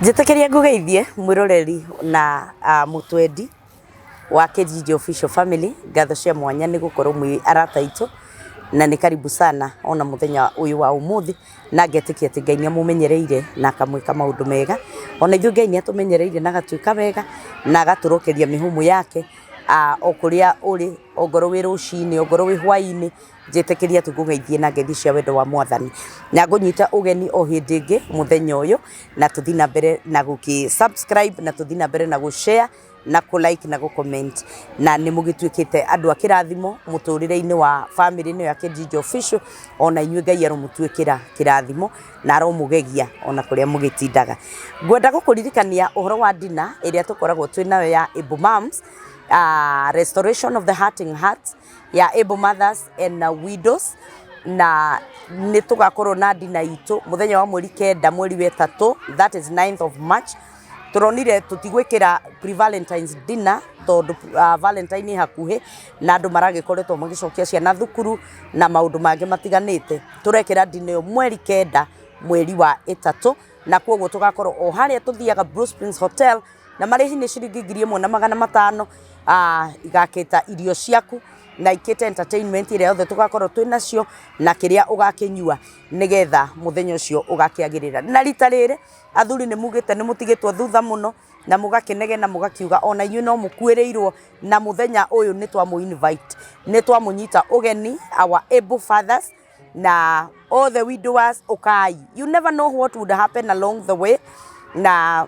Njĩtĩkĩria ngũgeithie mwĩroreri na mũtwendi wa Katejijo official family, ngatho cia mwanya nĩ gũkorwo mwĩ arata aitũ na nĩ karibu sana ona mũthenya ũyũ wa ũmũthĩ, na ngetĩkia atĩ Ngai nĩ amũmenyereire na akamwĩka maũndũ mega, ona ithuĩ Ngai nĩ atũmenyereire na agatwĩka wega na agatũrokeria mĩhũmũ yake o kũrĩa ũrĩ, ongorwo wĩ rũcinĩ, ongorwo wĩ hwainĩ, njĩtĩkĩria tũkũgeithie na ngeithi cia wendo wa Mwathani, na ngũnyita ũgeni o hĩndĩ ĩngĩ mũthenya ũyũ, na tũthiĩ na mbere na gũkĩ-subscribe, na tũthiĩ na mbere na gũ-share na kũ-like na gũ-comment, na nĩ mũgĩtuĩkĩte andũ a kĩrathimo mũtũrĩre-inĩ wa family-inĩ ya Katejijo official, ona inyuĩ Ngai aromũtuĩkĩra kĩrathimo na aromũgegia ona kũrĩa mũgĩtindaga. Ngwenda gũkũririkania ũhoro wa dinner ĩrĩa tũkoragwo twĩ nayo ya Able Moms, restoration of the hurting hearts ya able mothers and widows, na nĩ tũgakorwo na dinner itũ mũthenya wa mweri 9 mweri wa 3, that is 9th of March. Turonire tutigwĩkĩra pre-Valentine's dinner tondũ Valentine hakuhĩ na andũ maragĩkoretwo magĩcokia ciana thukuru na maũndũ mangĩ matiganĩte. Tũrekĩra dinner ĩyo mweri 9 mweri wa 3, na kwoguo tũgakorwo o harĩa tũthiaga Bruce Prince Hotel, na marĩhi nĩ ciringi 1,500, igakĩta irio ciaku na ikĩte entertainment ĩrĩa yothe tũgakorwo twĩ nacio na kĩrĩa ũgakĩnyua nĩgetha mũthenya ũcio ũgakĩagĩrĩra. Na rita rĩrĩ athuri nĩ mugĩte nĩ mũtigĩtwo thutha mũno na mũgakĩnege na mũgakiuga ona inyuĩ no mũkuĩrĩirwo na mũthenya ũyũ nĩ twamũ invite, nĩ twamũnyita ũgeni, our able fathers na all the widowers ũkai. You never know what would happen along the way, na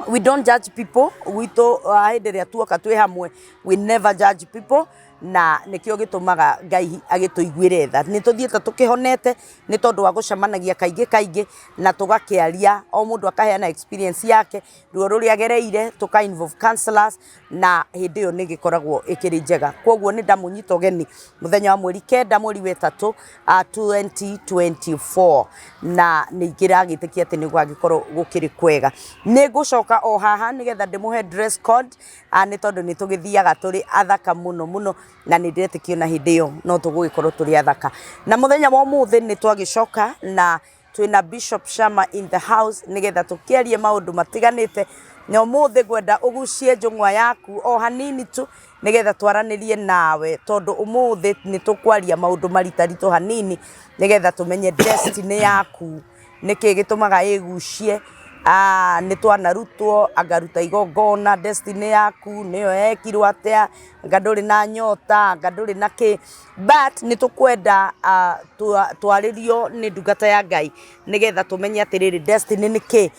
we don't judge people. Witũ hĩndĩ ĩrĩa tuoka twĩ hamwe, we never judge people, na nikio gitumaga Ngai agĩtũiguĩre tha. Nĩ tũthiĩte tũkĩhonete nĩ tondũ wa gũcemanagia kaingĩ na tũgakĩaria, o mũndũ akaheana experience yake, ruo rũrĩa agereire, tũka involve counselors, na hĩndĩ ĩyo nĩ gĩkoragwo ĩkĩrĩ njega. Kwoguo nĩ ndamũnyita ũgeni mũthenya wa mweri 9 mweri wa 3 2024, na nĩ ngĩragĩtĩkia atĩ nĩ gwagĩkorwo gũkĩrĩ kwega. Nĩ ngũcoka o haha nĩgetha ndĩmũhe dress code, nĩ tondũ nĩ tũgĩthiaga tũrĩ athaka mũno, na nĩ ndĩretĩkio na hĩndĩ ĩyo no tũgũgĩkorwo tũrĩ athaka. Na mũthenya wa ũmũthĩ nĩ twagĩcoka na twĩna Bishop Shammah in the house nĩgetha tũkĩarie maũndũ matiganĩte, na ũmũthĩ ngwenda ũgucie njũng'wa yaku o hanini tu nĩgetha twaranĩrie nawe, tondũ ũmũthĩ nĩ tũkwaria maũndũ maritaritũ hanini nĩgetha tũmenye destiny yaku nĩkĩ gĩtũmaga ĩgucie. Nĩ twanarutwo angaruta igongona, destiny yaku nĩyo yekirwo atĩa, anga ndũrĩ na nyota, anga ndũrĩ na kĩ, but nĩ tũkwenda twarĩrio nĩ ndungata ya Ngai nĩgetha tũmenye atĩrĩrĩ destiny nĩ kĩ,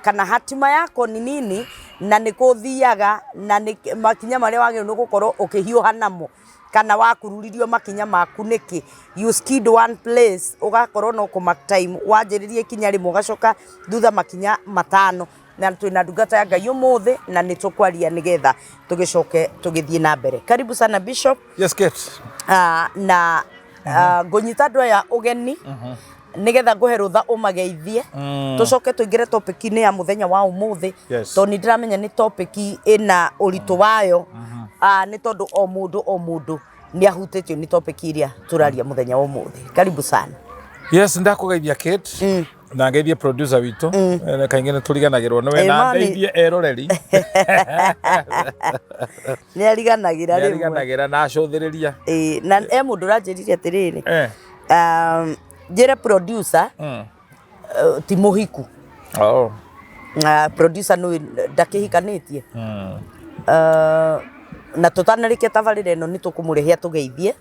kana hatima yako ni nini, na nĩ kũthiaga na makinya marĩa wagĩrĩirwo gũkorwo ũkĩhiũha namo, kana wakururirio makinya maku nĩkĩ. You skid one place ugakorwo no kũmark time, wanjĩrĩrie ikinya rĩmwe ũgacoka thutha makinya 5, na twĩna ndungata ya Ngai ũmũthĩ na nĩ tũkwaria nĩgetha tũgĩcoke tũgĩthiĩ na mbere. Karibu sana Bishop. Yes, Kate. Na ngũnyita andũ aya ũgeni nĩgetha ngũhe rũtha ũmageithie, tũcoke tũingĩre topic-inĩ ya mũthenya wa ũmũthĩ, tondũ nĩ ndĩramenya nĩ topic ĩna ũritũ wayo, nĩ tondũ o mũndũ nĩ ahutĩtio nĩ topic iria tũraria mũthenya wa ũmũthĩ. Karibu sana. Yes, ndakũgeithia Kate, na ngeithie producer witũ, kaingĩ nĩ tũriganagĩrwo nĩwe, na ndeithie eroreri. Nĩ ariganagĩra rĩmwe. Nĩ ariganagĩra na acũthĩrĩria. Na mũndũ ũranjĩrire atĩrĩrĩ, njĩre producer ti mũhiku. Producer nĩ ndakĩhikanĩtie, na tũtanarĩkia tabarĩra ĩno nĩ tũkũmũrehia tũgeithie.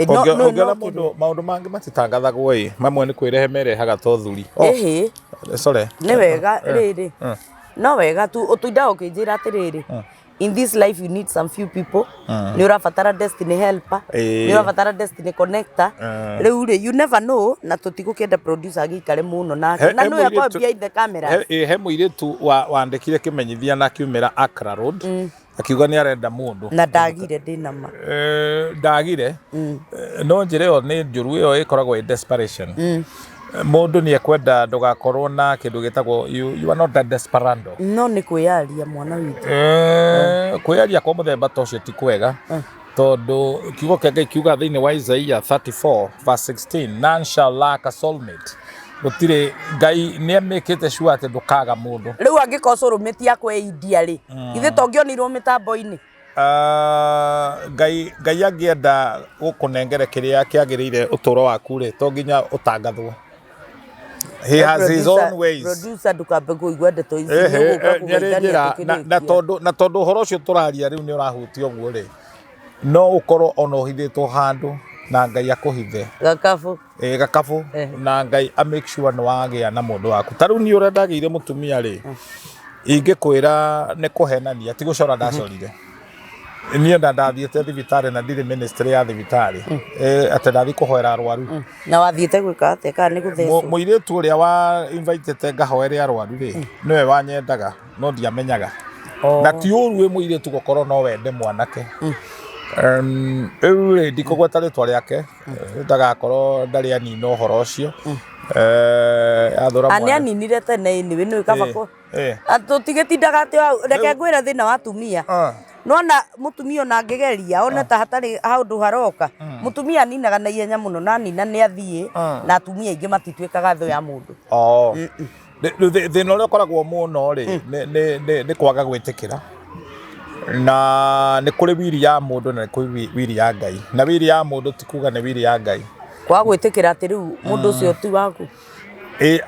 Ongera maũndũ mangĩ matitangathagwo mamwe nĩ kwĩrehe merehaga to thuri. Sorry. Nĩ wega rĩrĩ, no wega tu ũtũindaga ũkĩnjĩra atĩrĩrĩ, in this life you need some few people. Nĩ ũrabatara destiny helper, nĩ ũrabatara destiny connector. Rĩu rĩ, you never know, na tũtigũkĩenda producer agĩikare mũno nake, na nĩwe akwa behind the camera. He mũirĩtu wandĩkire kĩmenyithia na kiumĩra Accra Road, akiuga nĩ arenda mũndũ, na ndagire ndĩna ma ndagire, no njĩra ĩyo nĩ njũru, ĩyo ĩkoragwo desperation. Mũndũ nĩ ekwenda ndũgakorwo na kĩndũ gĩtagwo you are not that desperado. No nĩ kwĩyaria mwana witũ. Kwĩyaria kwa mũthemba ta ũcio ti kwega, tondũ kiugo kĩa Ngai kiuga thĩinĩ wa Isaiah 34 verse 16, none shall lack a soulmate. gutire Ngai ni amekete sure ati ndukaga mundu riu angikosa rumitia kweidia ri ithe tongionirwo mitambo-ini Ngai angienda gukunengere kiria kiagirire uturo waku ri to nginya utangathwo. He has his own ways. Producer dukambe kuigwa ndeto ici na tondu horo ucio turaria riu ni urahutio guo ri no ukorwo ona uhithitwo handu na Ngai akuhithe gakabu na Ngai a make sure no wagia na mundu waku taru ni urenda gire mutumia ri ingikwira ni kuhenania ti gucora ndacorire niĩ ndathiĩte thibitari na ndire ministry ya thibitari ati ndathi kuhoera arwaru na wathiĩte gwĩka atĩa kana nĩ gũthecwo mũirĩtu ũrĩa wa invitete ngahoere arwaru rĩ niwe wanyendaga no ndiamenyaga na ti ũru wĩ mũirĩtu gũkorwo no wende mwanake rĩu rĩ ndikũgweta rĩtwa rĩake ndagakorwo ndarĩ anina ũhoro ũcio nĩ aninire tene nĩwe nĩwe kabako tũtigĩtindaga atĩ reke ngwĩre thĩna wa atumia nona mutumia ona angegeria ona ta hatari haundu haroka mutumia ninaga na ihenya muno na nina ni athie na atumia ingi matitwekaga tho ya mundu thina uria ukoragwo muno ri ni kwaga gwitikira na ni kuri wiri ya mundu na ni kuri wiri ya Ngai na wiri ya mundu ti kuga ni wiri ya Ngai kwa gwitikira ati riu mundu ucio ti waku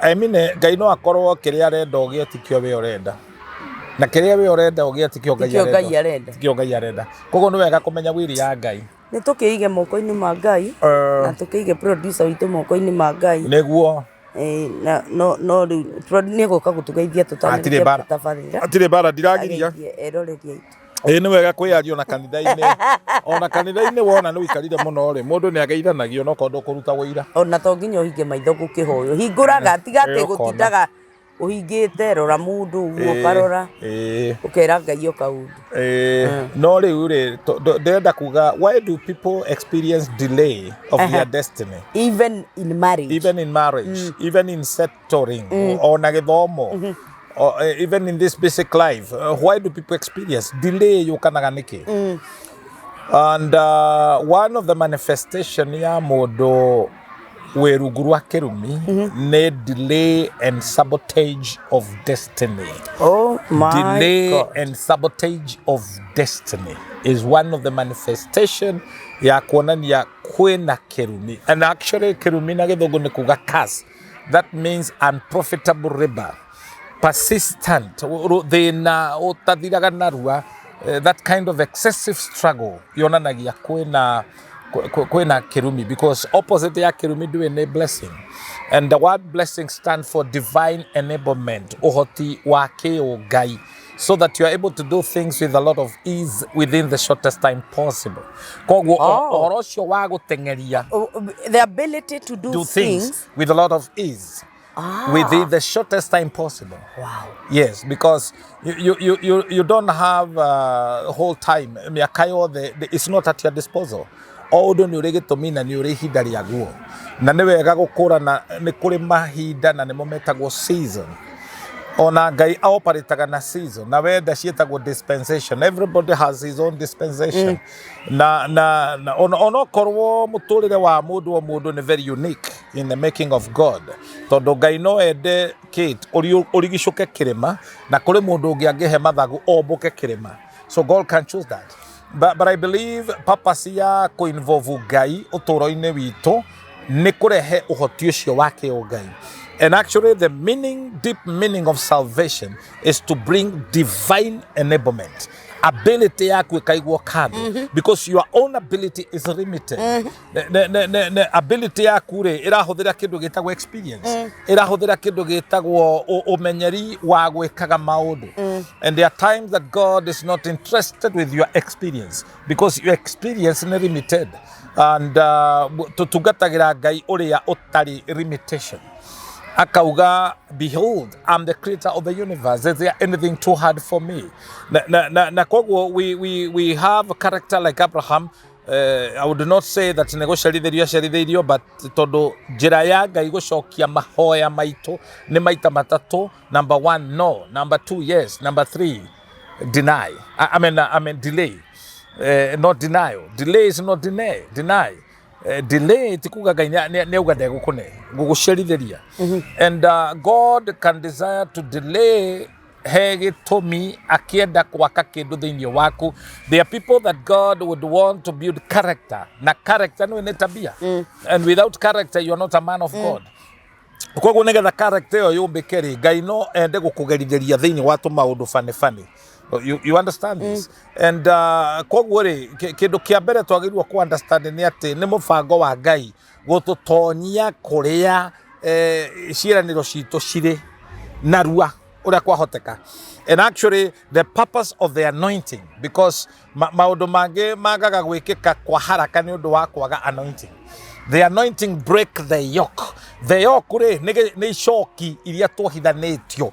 I mean Ngai no akorwo kiria arenda ugie tikio we urenda na kiria we urenda ugia tikio Ngai arenda koguo ni wega kumenya wiri ya Ngai ni tukiige moko-ini ma Ngai na tukiige producer witu moko-ini ma Ngai niguo no ni guka gutugeithia atire bara ndiragiria eroreria ni wega kwiario na kanitha-ini ona kanitha-ini wona ni wikarire muno ri mundu ni ageithanagio no kondo kuruta wira ona to nginya uhinge maitho gukihoyo hinguraga tiga ati gutindaga uhingite rora mundu uguo karora ukera Ngai okaundu no riu ri ndenda kuga why do people experience delay of their destiny even in marriage even in settling ona githomo even in this basic life why do people experience delay yukanaga niki and one of the manifestation ya mundu werungu rwa kirumi ne delay and sabotage of destiny. Oh my delay God. And sabotage of destiny is one of the manifestation ya kuonania kwena kirumi, and actually kirumi na githungu ni kuga curse. That means unprofitable labor, persistent thina utathiraga narua, that kind of excessive struggle yonanagia kwena kirumi, because opposite ya kirumi duwe blessing, and the word blessing stands for divine enablement, uhoti wa Ngai, so that you are able to do things with a lot of ease within the shortest time possible. The ability to do things with a lot of ease. Within the shortest time possible. Wow. Yes, because you don't have whole time. It's not at your disposal. Odo ni uregitumina ni urihida riaguo. Na ni wega gukurana ni kuri mahinda na nimo metagwo season. Ona Ngai aoparitaga na season na wenda cietagwo dispensation. Everybody has his own dispensation. Na ono korwo muturire wa mundu ni very unique in the making of God. Tondu Ngai no ende Kate urigicuke kirima na kuri mundu ungi angihe mathagu ombuke kirima. So God can choose that. But I believe purpose ya kuinvolve Ngai uturo-ini witu ni kurehe uhoti ucio wake Ngai. And actually the deep meaning of salvation is to bring divine enablement. Ability yaku ikaigwo kando, because your own ability is limited. The ability yaku ri irahuthira kindu gitagwo experience, irahuthira kindu gitagwo umenyeri wa gwikaga maundu. And there are times that God is not interested with your experience, because your experience is limited, and tutugatagira Ngai uria utari limitation. Akauga, behold, I'm the creator of the universe. Is there anything too hard for me? We have a character like Abraham. I would not say that nego but todo jiraya Ngai gucokia mahoya maitu ni maita matatu. Number 1, no. Number 2, yes. Number 3, deny. I mean delay. Not denial. Delay is not deny. delay tikuga Ngai ne uga ndegukune gugucerithĩria. And God can desire to delay he gĩtũmi akienda gwaka kĩndũ thĩinĩ waku. There are people that God would want to build character. Na character nĩ tabia. And without character you are not a man of God. Koguo nĩgetha character ĩyo yũmbĩke rĩ, Ngai no ende gũkũgerithĩria thĩinĩ wa tũmaũndũ funny. You understand this? And koguo rĩ, kĩndũ kĩa mbere twagĩrĩirwo ku understand nĩ atĩ nĩ mũbango wa Ngai gũtũtonyia kũrĩa ciĩranĩro citũ cirĩ narua ũrĩa kwahoteka. And actually the purpose of the anointing, because maũndũ mangĩ magaga gwĩkĩka kwa haraka nĩ ũndũ wa kwaga anointing. The anointing break the yoke. The yoke nĩ icoki iria twohithanĩtio.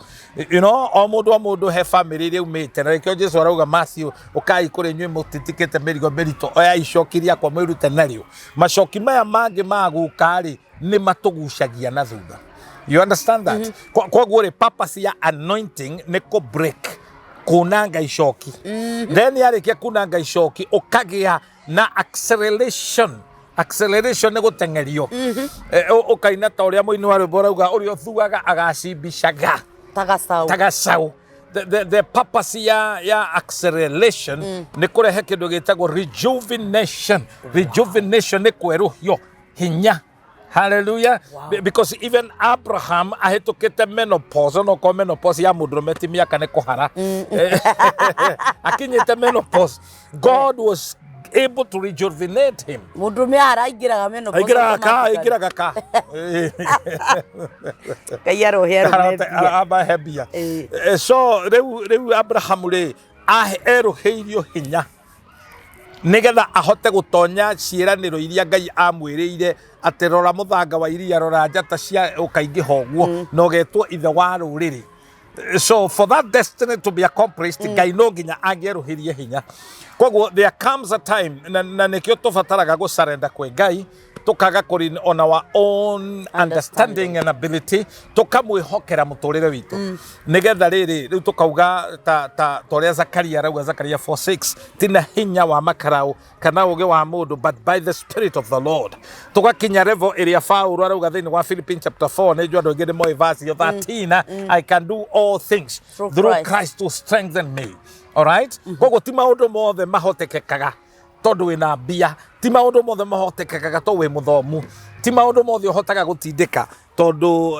You know, o mũndũ he family iria umĩte. Na rĩkĩo Jesũ arauga Matthew, ũkai kũrĩ inyuĩ mũtitikĩte mĩrigo mĩritũ, oya icoki rĩakwa mwĩrute narĩo. Macoki maya mangĩ magũka rĩ nĩ matũgucagia na thutha. You understand that? Koguo rĩ, purpose ya anointing nĩ kũ break kunanga icoki. Then yarĩkia kunanga icoki ũkagĩa na acceleration nĩ gũtengerio. Ũkaina ta ũrĩa mũini wa rwĩmbo arauga ũrĩa ũthuaga agacimbicaga tagacaũ. The purpose ya acceleration nĩ kũrehe kĩndũ gĩtagwo rejuvenation. Rejuvenation nĩ kwerũhio hinya. Hallelujah. Wow. Because even Abraham ahĩtũkĩte menopause, onokorwo menopause ya mũndũrũme ti mĩaka nĩ kũhara. Akinyĩte menopause, God was able to rejuvenate him. Mũndũrũme araingĩraga menopause. Aingĩraga ka. Ngai arohebia. So rĩu Abraham rĩ erũhĩirio hinya nĩgetha ahote gũtonya ciĩranĩro iria Ngai amwĩrĩire atĩ rora mũthanga wa iria, rora njata cia ũkaingĩha ũguo na ũgetwo ithe wa rũrĩrĩ. So for that destiny to be accomplished, Ngai no nginya angĩerũhĩrie hinya. Koguo there comes a time na nĩkĩo tũbataraga gũsurrender kwĩ Ngai, tukaga kũri on our own understanding and ability, tukamwĩhokera mũtũrĩre witũ. Nĩgetha rĩu tukauga ta ũrĩa Zakaria arauga Zakaria 4:6, tina hinya wa makaraũ kana ũgĩ wa mũndũ, but by the Spirit of the Lord. Tugakinya level ĩrĩa Paulo arauga thĩinĩ wa Philippians chapter 4, nĩ andũ aingĩ nĩ moĩ verse 13, I can do all things through Christ who strengthen me. All right? Koguo ti maũndũ mothe mahotekekaga tondũ wĩna mbia, ti maũndũ mothe mahotekekaga tondũ wĩ mũthomu, ti maũndũ mothe ũhotaga gũtindĩka tondũ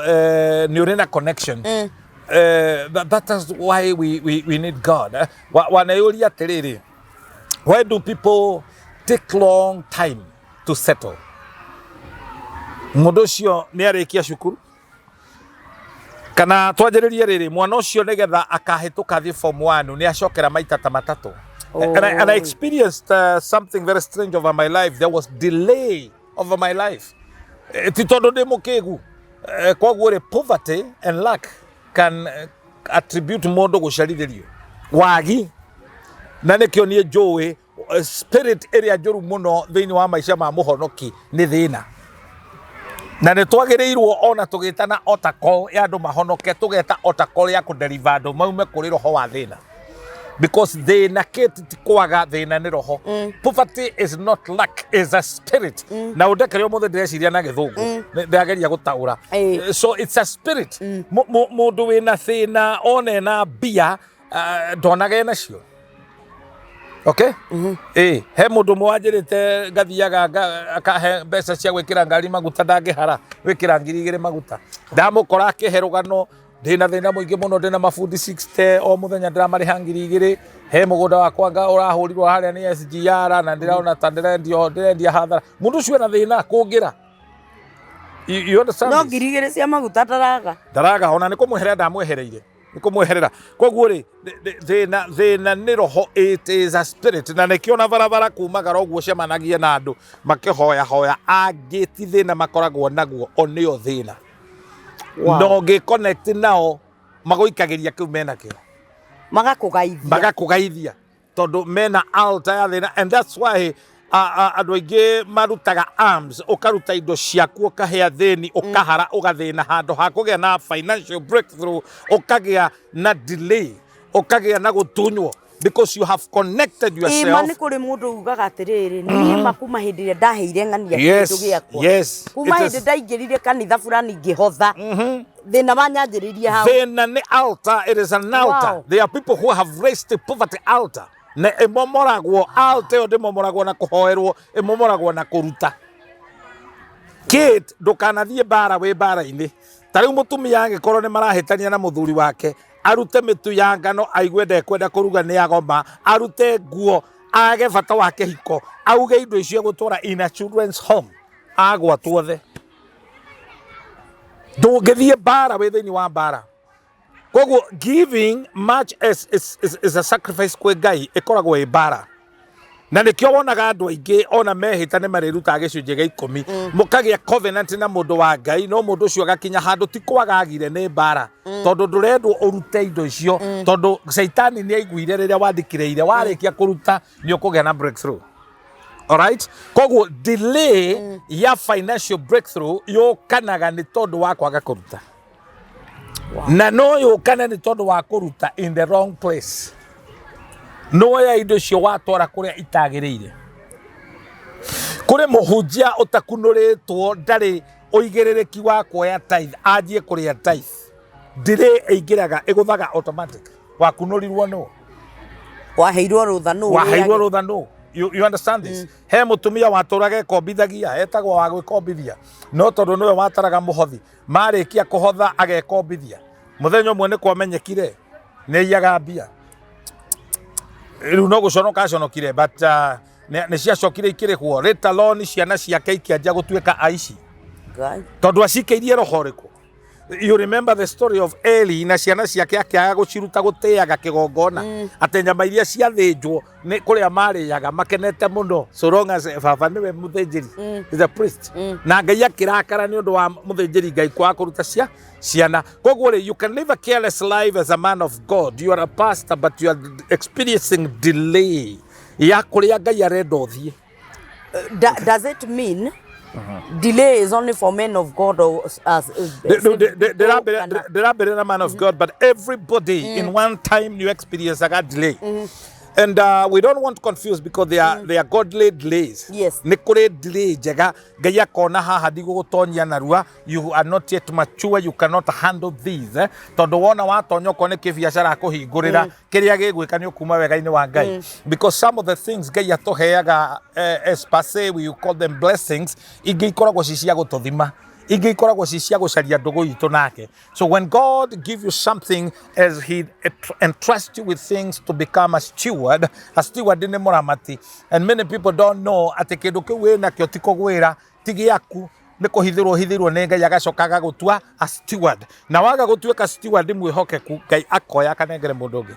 nĩ ũrĩ na connection. That is why we need God. Wanayũria atĩrĩrĩ, why do people take long time to settle? Mũndũ ũcio nĩ arĩkia cukuru kana twanjĩrĩrie rĩrĩ, mwana ũcio nĩgetha akahĩtũka thi form 1 nĩ acokera maita ta matatũ. And I experienced something very strange over my life. There was delay over my life. Ti tondũ ndĩ mũkĩgu. Koguo rĩ, poverty and lack can attribute mũndũ gũcerithĩrio. Wagi na nĩkĩo niĩ njũĩ spirit ĩrĩa njũru mũno thĩinĩ wa maica ma mũhonoki nĩ thĩna. Na nĩ twagĩrĩirwo ona tũgĩtana otacall ya andũ mahonoke, tũgeta otacall ya kũdeliver andũ maume kũrĩ roho wa thĩna. Because thĩna kĩti ti kwaga, thĩna nĩ roho. Poverty is not lack, is a spirit. Na ũndekerio mũthĩ ndĩreciria na gĩthũngũ ndĩrageria gũtaũra. So it's a spirit. Mũndũ wĩna thĩna ona ena mbia ndonaga enacio. Okay? He mũndũ mwanjĩrĩte ngathiaga akahe mbeca cia gwĩkĩra ngari maguta ndangĩhara, wĩkĩra 2,000 maguta. Ndamũkora akĩhe rũgano, ndĩna thĩna mũingĩ mũno, ndĩna mabundi 60 o mũthenya ndĩramarĩha 2,000. He mũgũnda wakwa ũrahũrirwo harĩa nĩ SGR na ndĩraona ta ndĩrendia hathara. Mũndũ ũcio ena thĩna kũngĩra. You understand? No 2,000 cia maguta ndaraga ona nĩ kũmweherera ndamwehereire. Nikumweherera. Koguo rĩ, thĩna nĩ roho, it is a spirit. Na nĩkĩo na barabara kumagara ũguo cemanagia na andũ makĩhoya angĩ ti thĩna makoragwo naguo, o nĩo thĩna. No ngĩ-connect nao magũikagĩria kĩu menakĩo, magakũgaithia tondũ mena altar ya thĩna. And that's why andũ aingĩ marutaga arms, ũkaruta indo ciaku ũkahea thĩni, ũkahara ũgathĩna handũ ha kũgĩa na financial breakthrough, ũkagĩa na delay, ũkagĩa na gũtunywo. because you have connected yourself. Mani kuri mundu ugaga atiriri ni makuma hindi ria ndaheire ngania kindu giakwa. Yes. Kuma hindi ndaingirire kanitha fulani ngihotha. Thina manyanjiririe hau. Thina ni altar, it is an altar. Wow. There are people who have raised the poverty altar. Ne emomoragwo altar ode momoragwo na kuhoerwo emomoragwo na kuruta. Kate ndukanathie bara we bara-ini. Tariu mutumia angikorwo ni marahitania na muthuri wake, arute mitu ya ngano aigue ndekwenda kuruga ni agoma, arute nguo, age bata wake hiko, auge indo icio gutwara in a children's home, agwa tuothe. Ndungithie bara we thini wa bara. Koguo giving much is a sacrifice kwe Ngai ikoragwo i bara. Na nikio wonaga andu aingi ona mehita ni mariruta gicunje gia 10 mukagia covenant na mundu wa Ngai no mundu ucio agakinya handu ti kwagagire ni bara tondu ndurendwo urute indo icio tondu Saitani ni aiguire riria wandikire warikia kuruta ni ukugia na breakthrough. Alright, koguo delay ya financial breakthrough yukanaga ni tondu wa kwaga kuruta. Na no yukana ni tondu wa kuruta in the wrong place. No ya indo cio watwara kuria itagiriire. Kuri muhunjia utakunuritwo ndari uigiririki wa kuoya tithe anjie kuria tithe. Delay eigiraga iguthaga automatic. Wakunurirwo no. Waheirwo rutha no. Waheirwo rutha no. You understand this? He mutumia waturage kombithagia etagwo wa gwikombithia no tondu niwe wataraga muhothi marikia kuhotha agekombithia muthenya umwe ni kwamenyekire ni iyaga mbia riu no guconoka aconokire but ni ciacokire ikirihwo later on ciana ciake ikianjia gutuika aici tondu acikeirie roho riku. You remember the story of Eli na ciana ciake akiaga guciruta guteaga kigongona ate nyama iria ciathinjwo ni kuria mariaga makenete muno so long as baba niwe muthinjiri is a priest na Ngai akirakara ni undu wa muthinjiri Ngai kwa kuruta ciana. Koguo you can live a careless life as a man of God. You are a pastor but you are experiencing delay ya kuria Ngai arenda uthie. Does it mean delay is only for men of God or as there are a man of God, but everybody in one time you experience a delay. And we don't want to confuse because they are godly delays. Yes. Nikure delay jaga Ngai akona haha ndigugutonyia narua, you are not yet mature, you cannot handle these. Tondu wona watonyo kone kibiashara kuhingurira kiria gigwika ni ukuma wega-ini wa Ngai. Because some of the things Ngai atoheaga as per se we call them blessings, ingi ikoragwo cia gututhima. Ingi ikoragwo cia gucaria ndugu itu nake. So when God gives you something as he entrusts you with things to become a steward ni muramati. And many people don't know ati kindu kiu wina kio tiko gwira tigiaku ni kuhithirwo ni Ngai agacokaga gutua a steward. Na waga gutuika steward mwihokeku Ngai akoya kanengere mundu ungi.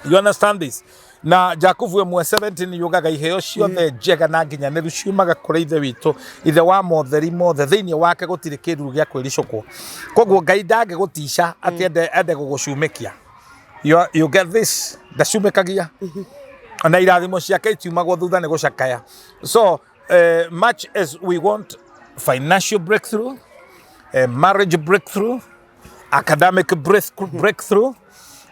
You understand this? Na Jakubu 1:17 yugaga iheo ciothe njega na nginyaniru ciumaga kuri ithe witu ithe wa motheri mothe thiini wake gutiri kindu gia kwiricukwo. Koguo Ngai ndange gutisha ati ende gugucumikia. You get this? Ndacumikagia. Na irathimo ciake itiumagwo thutha ni gucakaya. So much as we want financial breakthrough, marriage breakthrough, academic breakthrough,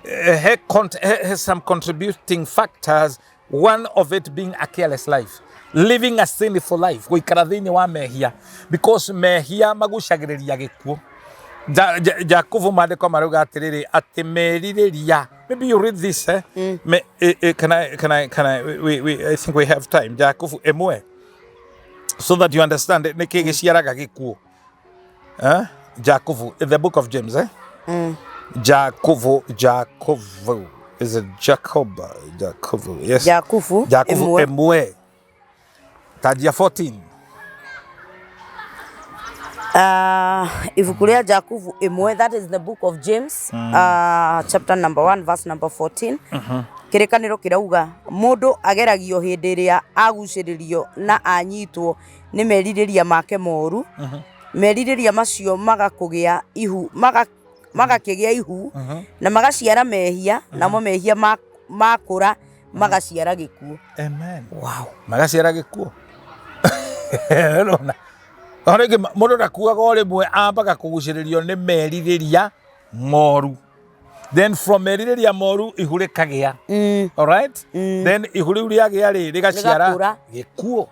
has some contributing factors, one of it being a careless life, living a sinful life, guikara thiini wa mehia, because mehia magucagiriria gikuo. Jakubu mandiko maruga atiriri ati meririria. Maybe you read this, can I think we have time. Jakubu emwe, so that you understand it. Niki giciaraga gikuo. Jakubu, in the book of James, Jakubu. Is it Jacob? Jakubu. Yes. Jakubu emwe. Tajia 14. Ivuku ria Jakubu emwe, that is the book of James, chapter number 1 verse number 14. Kirikaniro kirauga mundu ageragio hindi ria aguciririo na anyitwo ni meririria make moru. Meririria macio magakugia ihu magakigia ihu na magaciara mehia na mo mehia makura magaciara gikuo. Amen. Wow. Magaciara gikuo. Orege mundu ndakuaga rimwe ambaga kuguciririo ni meririria moru. then from eriria moru ihuri kagia all right then ihuri uri agia ri rigaciara gikuo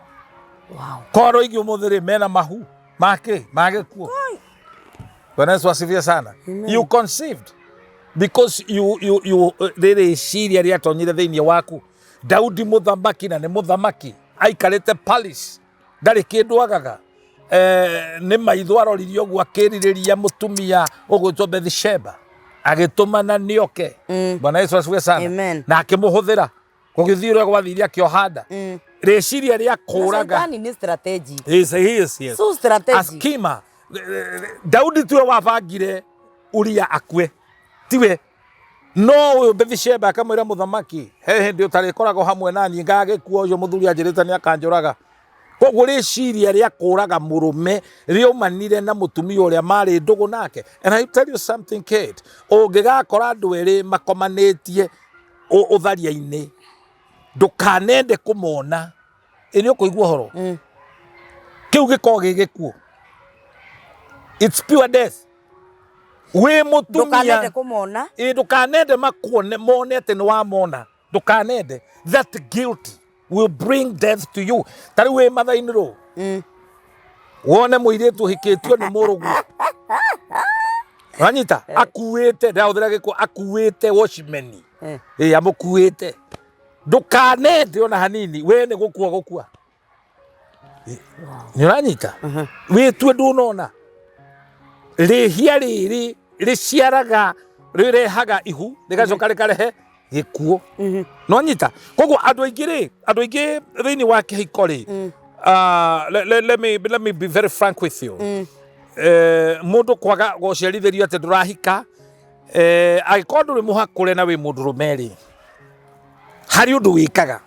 wow koro igi umuthiri mena mahu make kuo Bwana Yesu asifiwe sana. You conceived because you riri ciria ria tonyire thiini waku. Daudi muthamaki na ni muthamaki aikarite palace ndari kindu agaga ni maitho aroririo gwa kiririria mutumia ugwitwo Bethsheba agitumana nioke Bwana Yesu asifiwe sana na akimuhuthira kugithiura gwathiria kiohanda reciria ria kuraga ni strategy yes so strategy askima Daudi tuwe wabangire Uria akwe tiwe no uyu Bethsheba akamwira muthamaki he ndi utarikoragwo hamwe nani ngagikuo uyu muthuri anjirite ni akanjuraga koguo riciria ria kuraga murume riomanire na mutumia uria mari ndugu nake and I tell you something Kate ungigakora andu eri makomanetie utharia-ini ndukanende kumona ini ukuigua horo kiu giko gigikuo it's pure death we mutumia ndukanende kumona ndukanende makuone mone ati ni wamona ndukanende that guilt will bring death to you tari we mathaini ro wone muiritu hikitio ni murugu Wanyita akuite ndaudira giko akuite watchman amukuite ndukanende ona hanini we ni gukua ni uranyita we tu ndunona rihia riri riciaraga rirehaga ihu rigacoka rikarehe gikuo no nyita koguo andu aingi thiini wa kihiko ri let me be very frank with you mundu kwaga guciarithirio ati ndurahika agikorwo nduri muhakure na wi mundu rumeri hari undu wikaga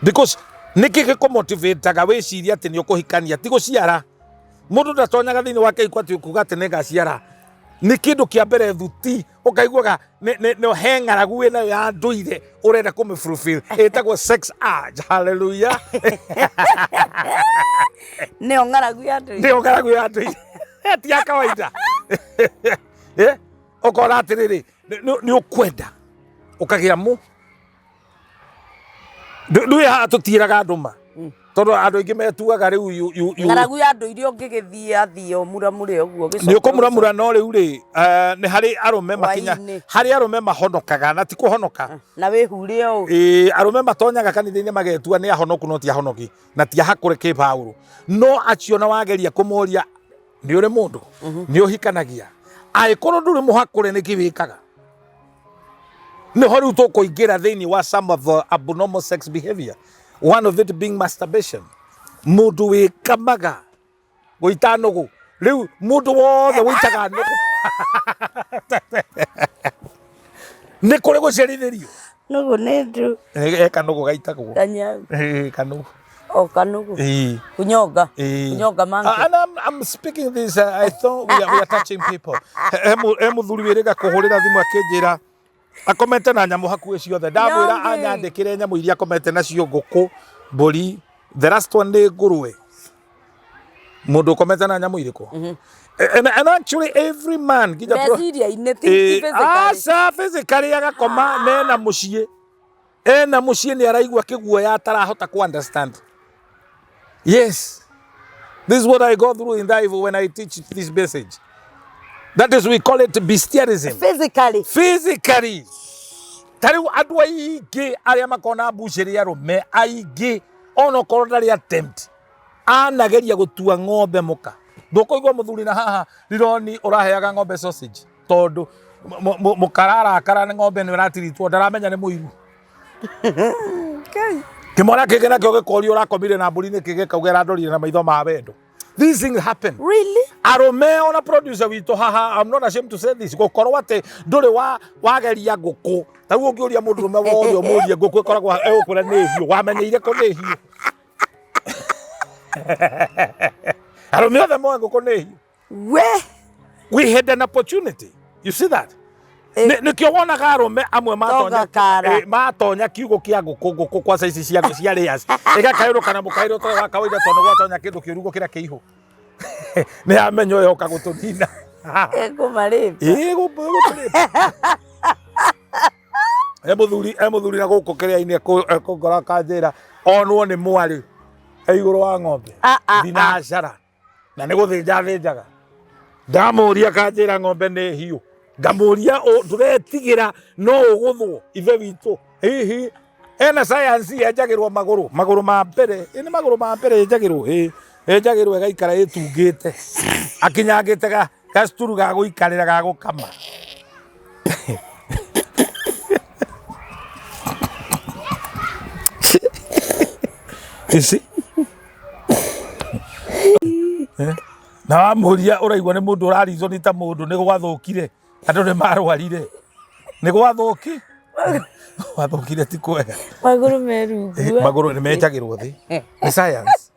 because niki gikumotivateaga wiciria ati ni ukuhikania ti guciara mundu ndatonyaga thiini wake ikwati kuga ati negaciara ni kindu kia mbere thuti ukaiguaga no heng'aragu wina ya nduire urenda kumifulfill etagwo sex urge hallelujah ni ng'aragu ya nduire ti ya kawaida ukora atiriri ni ukwenda ukagira mu nduye hatutiraga nduma tondu andu aingi metuaga riu ng'aragu ya nduire ungigithia thio muramure uguo gicoka ni ukumuramura no riu ri ni hari arume makinya hari arume mahonokaga na ti kuhonoka na wihure o arume matonyaga kanitha-ini magetua ni ahonoku no ti ahonoki na ti hakure ki Paulo no acio na wageria kumoria ni uri mundu ni uhikanagia aikorwo nduri muhakure ni kiwikaga ni hori tukuingira thiini wa some of the abnormal sex behavior. One of it being masturbation. Mundu wikamaga guita nugu riu mundu wothe witaga nugu ni kuri guciarithirio nugu ni ndu kanugu gaitagwo kanugu kanugu kunyonga mangi and I'm speaking this I thought we are touching people muthuri wiriga kuhurira thimu akinjira akomete na nyamu hakuhe ciothe ndamwira anyandikire nyamu iria akomete nacio nguku mburi the last one ni ngurwe mundu ukomete na nyamu iriku and actually every man physically agakoma mena mucie ni araigua kiguoya atarahota ku understand. Yes, this is what I go through in Ngai when I teach this message. That is, we call it bestiarism. Physically. Tariu andu aingi aria makona mbuciri ya rume aingi ono korwo ndari attempt anageria gutua ng'ombe muka ndukuigua muthuri na haha rironi uraheaga ng'ombe sausage tondu mukarara akara ni ng'ombe ni uratiritwo ndaramenya ni muiru kimora kige na kio gikori urakomire na mburi ni kige kaugera ndorire na maitho ma wendo. These things happen. Really? Arume ona producer wito haha, I'm not ashamed to say this. Gukorwo ati nduri wageria nguku. Taguo ngiuria mundu rume wothe umurie nguku ikoragwo egukura ni hiu. Wamenyeire ko ni hiu. Arume othe moe nguku ni hiu. We had an opportunity. You see that? Nikio wonaga arume amwe matonya kiugo kia nguku kwa saici cia layers igakairũka na mũkairũ tore wa kawaida tondu gwatonya kindu kiurugo kira kiihu ni amenyo yoka gutunina Eko maripa. Ego maripa. Emuthuri na guku kiria-ini ekongora kanjira onwo ni mwari iguru wa ng'ombe thinacara na ni guthinja thinjaga ndamuria kanjira ng'ombe ni hiu ngamuria turetigira no uguthwo ithe witu hihi ena science yenjagirwo maguru ma mbere ni maguru ma mbere yenjagirwo yenjagirwo igaikara itungite akinyangite gacituru ga guikarira ga gukama isi na wamuria uraigwa ni mundu urarizo ni ta mundu ni gwathukire andu ni marwarire ni gwathuki wathukire ti kwega maguru merungua maguru ni menjagirwo thi ni science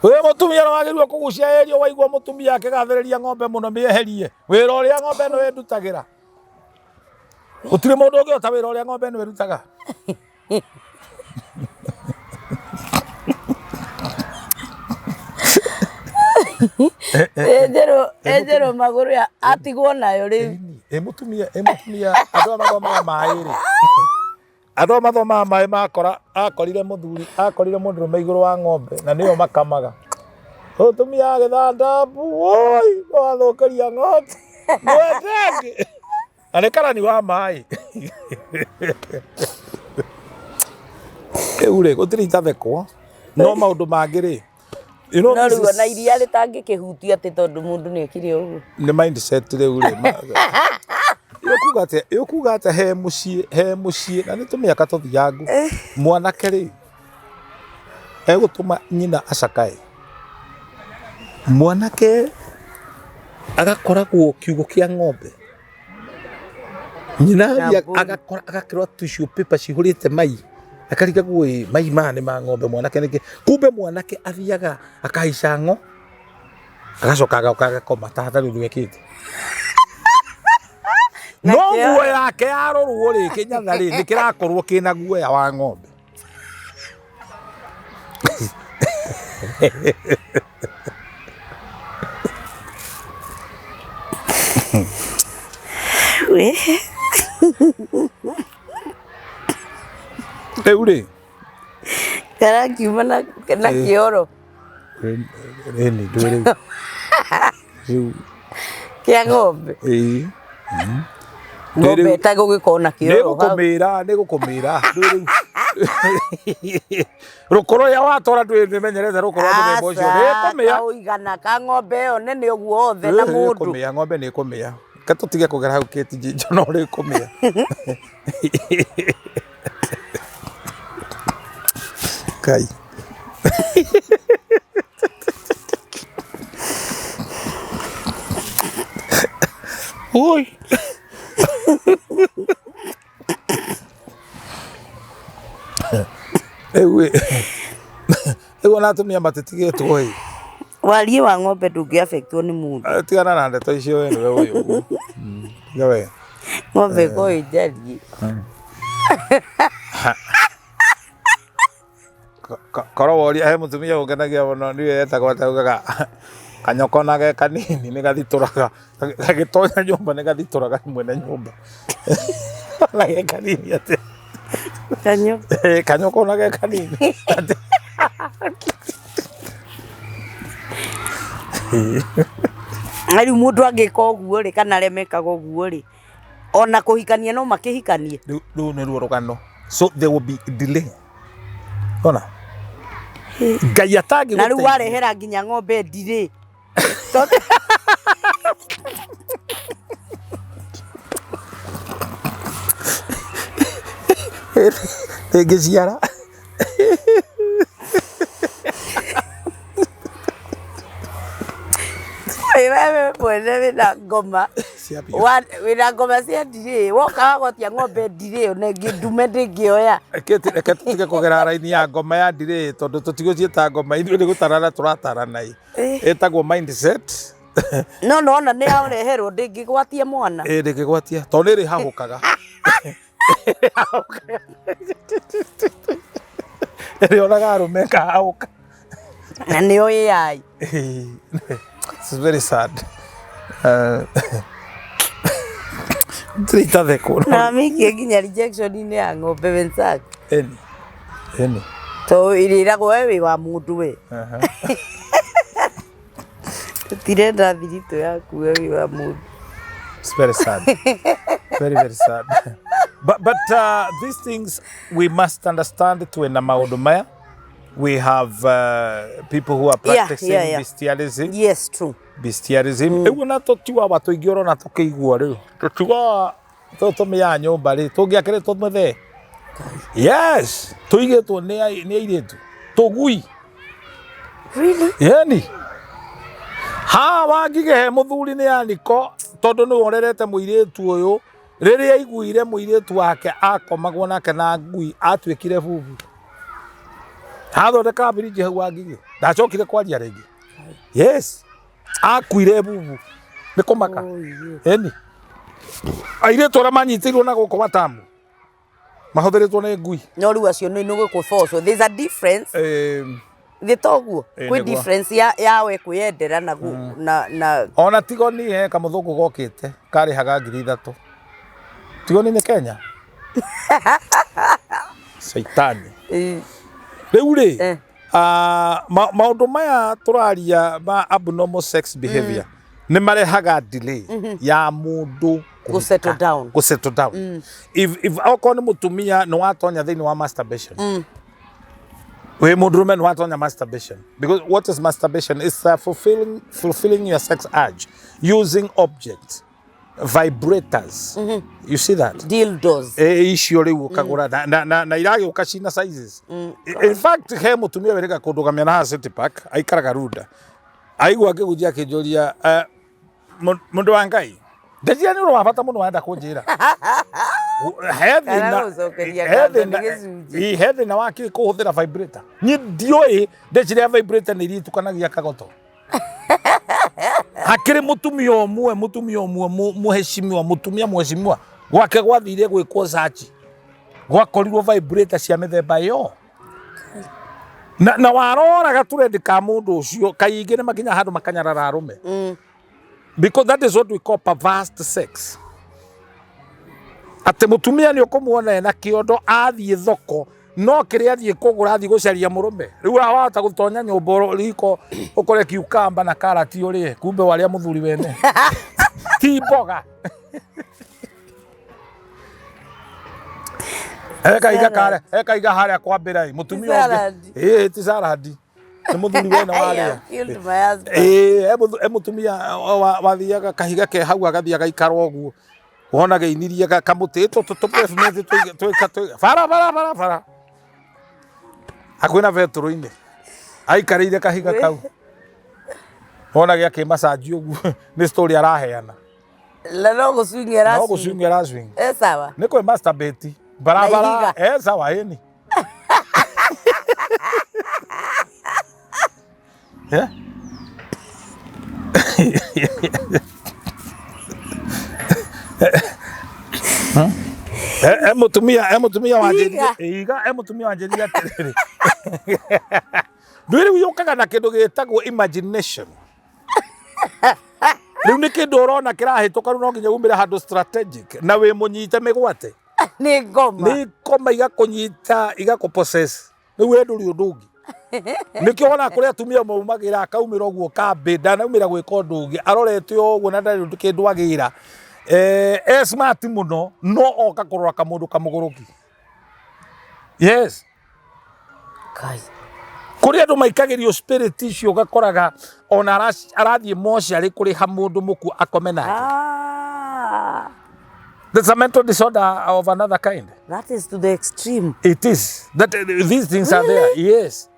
we mutumia no wagirwo kugucia erio waigwa mutumia akigathereria ng'ombe muno mieherie wira uria ng'ombe no endutagira utire mundu ungi ota wira uria ng'ombe no erutaga ejero maguru ya atigwo nayo ri mutumia andu amathomaga mai ri andu amathomaga mai makora akorire muthuri akorire mundurume iguru wa ng'ombe na niyo makamaga mutumia agithanda oi no athukiria ng'ombe mwetengi anekana ni wa mai ure gutiri itathekwo no maundu mangi ri no ruo na iria ritangikihutia ati tondu mundu ni ekire uguo ni mindset riu ri yokuga ate he mucii na ni tumiaka tuthiangu mwanake ri egutuma nyina acakae mwanake agakoragwo kiugo kia ng'ombe nyina agakirwa tissue paper cihurite mai akariga gwe mai mane ma ng'ombe mwanake niki kumbe mwanake athiaga akaica ng'o agacoka agakoma tata riu gwekite no nguo yake yarorwo ri kinyatha ri nikirakorwo kina guoya wa ng'ombe Eure kara kiuma na kioro ni dure kia ng'ombe ng'ombe ta gugikona kioro ni gukumira rukoro ya watora ndwi menyerete rukoro ndu bocio ni kumia uigana ka ng'ombe yo nene uguo othe na mundu kumia ng'ombe ni kumia katutige kugera hau Cate Jijo no ri kumia kai oi ewe na tumia matitige toi walie wa ng'ombe ndungi affectwo ni mundu tigana na ndeto icio we niwe uyu gawe ng'ombe ko ijarie koro woria he mutumia ungenagia muno niwe etagwo ataugaga kanyoko nage kanini ni gathituraga gagitonya nyumba ni gathituraga mwene nyumba nage kanini ate kanyoko nage kanini ari mundu angika uguo ri kana remekaga uguo ri ona kuhikania no makihikanie riu ni ruo rugano so there will be delay ona Ngai atangi na riu warehera nginya ng'ombe ndire egeciara wewe mwene wina ngoma wina ngoma cia ndire woka wagotia ng'ombe ndire ona ingi ndume ndingioya reke tutige kugera raini ya ngoma ya ndire tondu tutigucieta ngoma ithuĩ nĩ gũtarana tũratarana ĩtagwo mindset no ona nĩ yareherwo ndĩngĩgwatia mwana ndĩngĩgwatia tondũ nĩ ĩrĩhagũkaga ĩrĩonaga arũme kahagũka Na nĩ AI. It's very sad. Trita theko. Na miki nginya rejection-inĩ ya ng'ombe wenzake. Eni. To irĩragwo we wa mũndũ we. Tutirenda thiritũ yaku we wa mũndũ. It's very sad. Very, very sad. But these things we must understand to ena maundu maya. We have people who are practicing bestialism. Yes, true. Bestialism. Ewu na totiwa watu ingiro na tukigwa riu. Totiwa totomya nyumba ri tungiakire tumuthe. Yes. Tuigetwo ni airetu. Tugui. Really? Yani. Ha wangige he muthuri ni aniko tondu ni wonerete muiretu uyu riria aiguire muiretu wake akomagwo nake na ngui atwikire bubu. Hathondeka biriji hau wangige ndacokire kwaria ringi. Yes. Akuire bubu ni kumaka. Eni. Airetu ara manyitirwo na guko watamu. Mahothiritwo ni ngui. No riu acio ni gukwo force. There's a difference. Thitoguo kwi difference ya we kwiyendera na ona tigoni he kamuthungu gokite kari haga 3,000 tigoni ni Kenya Saitani riu ri maundu maya turaria ma abnormal sex behavior ni marehaga delay ya mundu go settle down. If okoni mutumia no watonya thini wa masturbation we mudrume no watonya masturbation, because what is masturbation? It's fulfilling your sex urge using objects, vibrators. You see that? Dildos. Icio riu kagura na iragi ukashina sizes. In fact he mutumia wereka kundugamia na City Park aikaraga Runda aigua akigujia kijoria mundu wa Ngai ndejia ni urwabata muno wenda kunjira hethi na waki kuhuthira vibrator ni ndioi ndecire vibrator ni ritukanagia kagoto hakiri mutumia omwe muheshimiwa mutumia muheshimiwa gwake gwathire gwikwo search gwakorirwo vibrator cia mithemba yo na warora gaturendi ka mundu ucio kaingi ni makinya handu makanyarara arume because that is what we call perverse sex. Ate mutumia ni ukumuona na kiondo athie thoko no kiri athie kugura athie gucaria murume riu wahota gutonya nyumba riko ukore kiukamba na karati uri kumbe waria muthuri wene ti boga eka iga haria kwambira mutumia ti salad ni muthuri wene waria mutumia wathiaga kahiga ke hau agathia gaikara uguo wona geinirie kamuti tutupefumete fara akwina vetro-ini aikareire kahiga kau wona gya kimasaji uguo ni story araheana la no go swing era sawa ni ko masturbate barabara sawa yeni yeah. Mutumia wanjĩria atiriri ndwiri uyokaga na kindu gitagwo imagination riu ni kindu urona kirahituka no nginya umire handu strategic na we munyite migwate ni ngoma igakunyita igakupossess riu we nduri undungi nikio ona kuria atumia maumagira akaumira uguo kambinda na umira gwika undu ungi arorete uguo na ndari kindu agira smart muno no oka kurora kamundu kamuguruki. Yes kai kuria andu maikagirio spirit icio gakoraga ona arathie moshari kuri ha mundu muku akome nake. There's a mental disorder of another kind. That is to the extreme. It is that these things are there. Yes.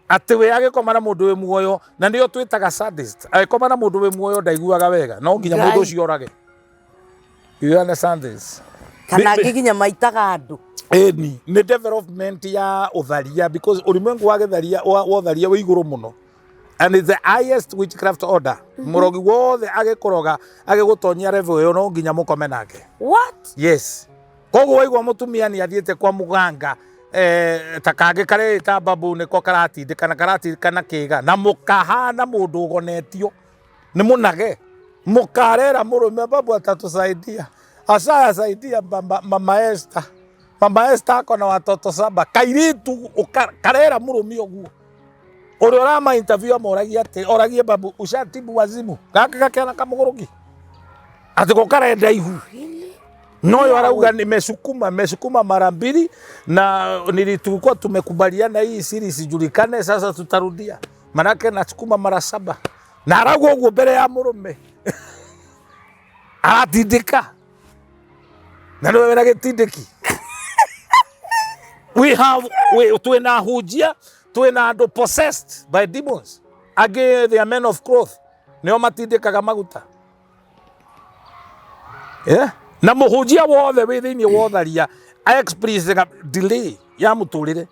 Ati we agikoma na mundu we muoyo na ndio twitaga sadist. Agikoma na mundu we muoyo ndaiguaga wega no nginya mundu ucio orage. You understand this? Kana giginya maitaga andu. Ni development ya utharia, because ulimwengu wa githaria wa utharia we iguru muno, and it's the highest witchcraft order. Murogi wothe agikoroga agigutonyia level yo no nginya mukome nake. What? Yes. Koguo waigwa mutumia ni athiete kwa muganga ta kangä karä ta babu nä ko karatindä na kä na må kahana må ndå ũgonetio nä må nage må karera må rå me babu atatå saidia asaya saidia mama Esther akona watoto 7 kairitu karera må rå me å guo å rä a å rama interview amoragia atä oragie babu ushatibu wazimu gaka gakeana kamå gå rå ki atä ko karenda ihu no yo arauga nimesukuma mara mbili na tulikuwa tumekubaliana hii siri sijulikane sasa tutarudia manake nasukuma mara 7 na arauga uguo mbere ya murume aratindika na niwe wena gitindiki twina hujia twina andu possessed by demons again they are men of growth nio matindikaga maguta yeah na muhujia wothe wi thiini wotharia expressing a delay ya muturire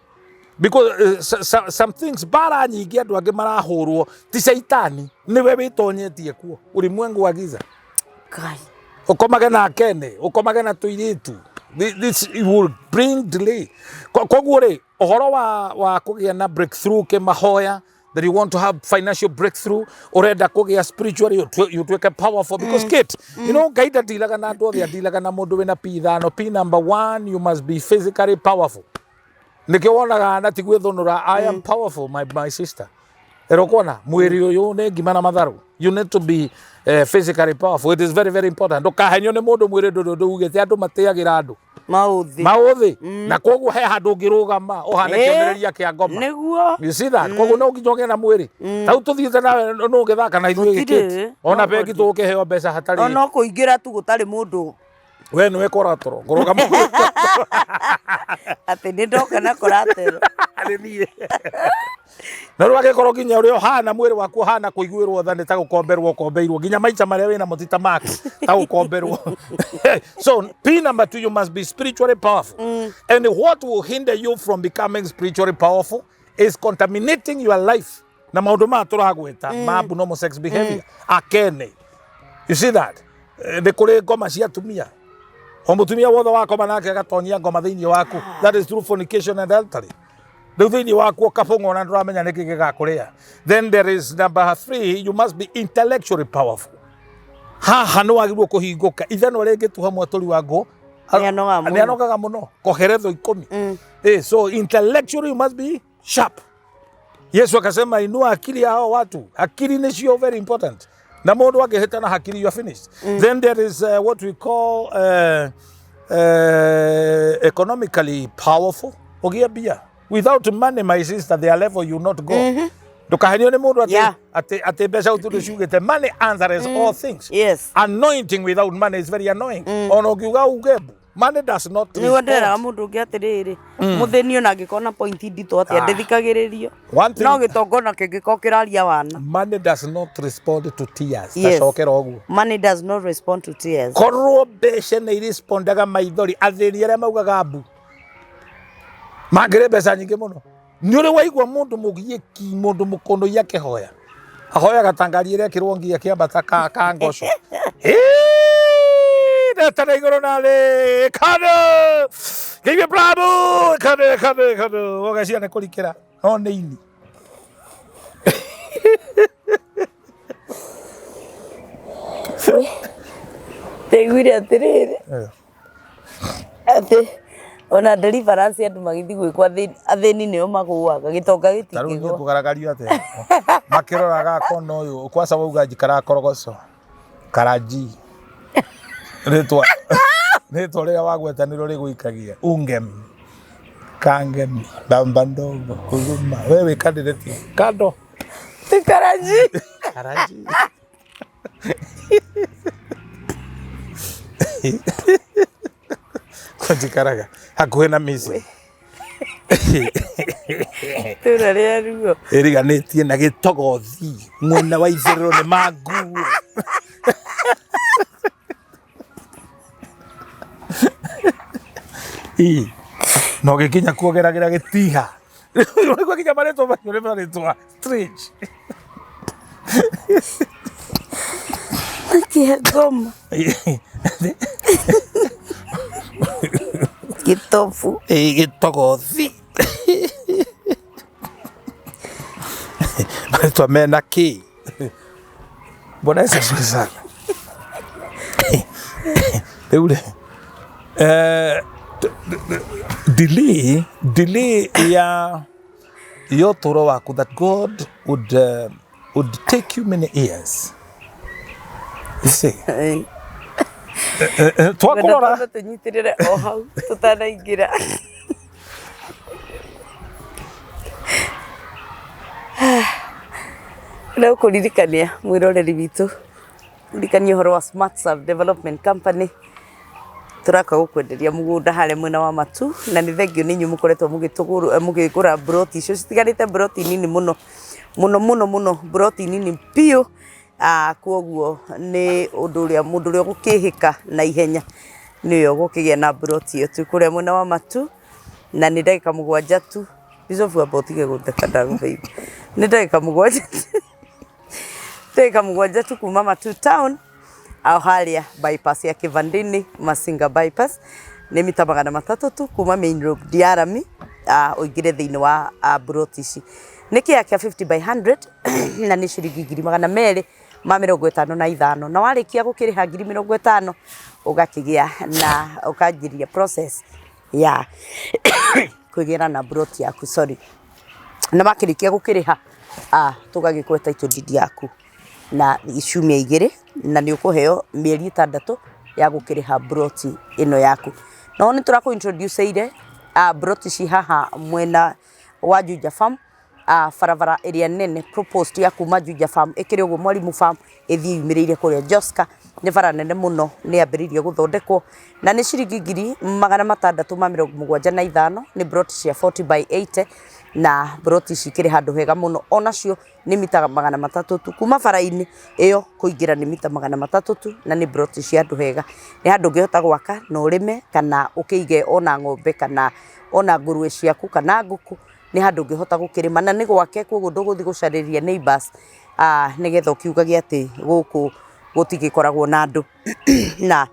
because some things bara nyingi andu angi marahurwo ti shaitani niwe witonyetie kuo ulimwengu wa giza Ngai ukomage na kene ukomage na tuiritu this will bring delay koguo ri uhoro wa kugia na breakthrough ke mahoya that you want to have financial breakthrough urenda kugia spiritually you take a powerful because Kate you know gaida dilaga na andu othe dilaga na mundu wina P5 P number 1 you must be physically powerful nikiwonaga na tigwithunura I am powerful my sister erokona mwiri uyu ne ngima na matharu you need to be physically powerful it is very very important ndukahenyo ni mundu mwiri ndugite andu mateagira andu mauthi na koguo he handu ngirugama uhane kionereria kia ngoma niguo you see that koguo no nginyoge na mwiri tau tuthiite nawe no ngithaka na ithuĩ gikiti ona bengi tukiheo mbeca hatari ona kuingira tu gutari mundu we niwe koratoro ngurugama ati ni ndoka na koratero ari nie na rwa gikorwo nginya uri hana mwiri waku hana kuiguirwo tha ni ta gukomberwo nginya maica maria wina mutita maku ta gukomberwo so P number 2 you must be spiritually powerful and what will hinder you from becoming spiritually powerful is contaminating your life na maundu ma turagweta ma abnormal sex behavior akene you see that ni kuri ngoma cia tumia o mutumia wothe wakoma nake agatonyia ngoma thiini waku that is through fornication and adultery the thiini waku kafungo na nduramenya niki gigakuria then there is number 3 you must be intellectually powerful haha no wagirwo kuhinguka ithano ringi tu hamwe turi wangu ni anogaga muno koheretho 10 so intellectually you must be sharp Yesu akasema inua akili hao watu akili ni sio very important na mundu angihita na hakiri you are finished then there is what we call economically powerful ogia bia without money my sister their level you not go ndukahenio ni mundu ati mbeca utundu ciugite money answers all things yes anointing without money is very annoying ona ukiuga ugebu money does not ni wendera mundu ungi atiriri mutheni ona ngikona point ndito ati ndithikagiririo no gitongona kingiko kiraria wana money does not respond to tears tacokera oguo money does not respond to tears korwo mbeca ni respondaga maithori athiri aria maugaga mbu mangire mbeca nyingi muno ni uri waigua mundu mugieki mundu mukono yake hoya ahoya gatangarie ria kirwongi akiambata ka ngoco tana igoro nale kado give me bravo kado wagacia ne kulikira no neini teguire atiriri ati ona deliverance andu magithi gwikwa athini nio maguaga gitonga gitingigwa taru kugaragario ate makiroraga kono uyu kwasa wauga njikara korogoco karaji Nitwa ria wagwetaniro riguikagia ungem kangem bamba ndogo huruma wewe kandidati kando karaji kujikaraga hakuhe na misi turaria rugo iriganitie na gitogothi mwena wa ithero ni maguo no gikinya kuogeragira gitiha uri kinya mareto bakure mareto strange kia goma Gitofu. Gitogothi. Marĩtwa mena kĩ. Mbona Yesu asifiwe sana. Rĩu rĩ delay ya ũtũũro waku that God would take you many years. You see? Twakũrora tũnyitĩrĩre o hau tũtanaingĩra. Rĩu kũririkania mwĩroreri witũ, ririkania ũhoro wa Smart Serve Development Company. Turaka gũkwenderia mũgũnda harĩa mwena wa Matu, na nĩ thengio nĩ inyuĩ mũkoretwo mũgĩgũra broti icio citigarĩte broti nini mũno broti nini piũ. Kwoguo nĩ ũndũ ũrĩa mũndũ ũrĩa ũgũkĩhĩka na ihenya nĩwe ũgũkĩgĩa na broti ĩyo tu kũrĩa mwena wa Matu, na nĩ ndagĩka 7 tu. Bisofu amba ũtige gũtheka ndagũthaitha. Nĩ ndagĩka 7 tu kuma Matu town au harĩa bypass ya Kivandini Masinga bypass nĩ mita 300 tu kuma main road Diarami ũingĩre thĩinĩ wa broti ici. Nĩ kĩaya kĩa 50 by 100 na nĩ ciringi 255 na warĩkia gũkĩrĩha 50 ũgakĩgĩa na ũkanjĩrĩria process ya kũgĩra na broti yaku na makĩrĩkia gũkĩrĩha tũgagĩkũhe title deed yaku na icumia 2 na nĩ ũkũheo mĩeri 6 ya gũkĩrĩha broti ĩno yaku. No nĩ tũrakũ introduce ire broti ci haha mwena wa Juja Farm, barabara ĩrĩa nene proposed ya kuma Juja Farm ĩkĩrĩ ũguo Mwalimu Farm ĩthiĩ yumĩrĩire kũrĩa Joska. Nĩ bara nene mũno nĩ ambĩrĩirie gũthondekwo na nĩ ciringi 675 nĩ broti cia 40 by 80 na broti cikĩrĩ handũ hega mũno. Onacio nĩ mita 300 tu kuma bara-inĩ ĩyo kũingĩra nĩ mita 300 tu na nĩ broti cia handũ hega. Nĩ handũ ũngĩhota gwaka na ũrĩme kana ũkĩige ona ng'ombe kana ona ngũrũwe ciaku kana ngũkũ. Nĩ handũ ũngĩhota gũkĩrĩma na nĩ gwake, kwoguo ndũgũthiĩ gũcarĩria neighbors nĩgetha ũkiugagia atĩ gũkũ gũtigĩkoragwo na andũ. Na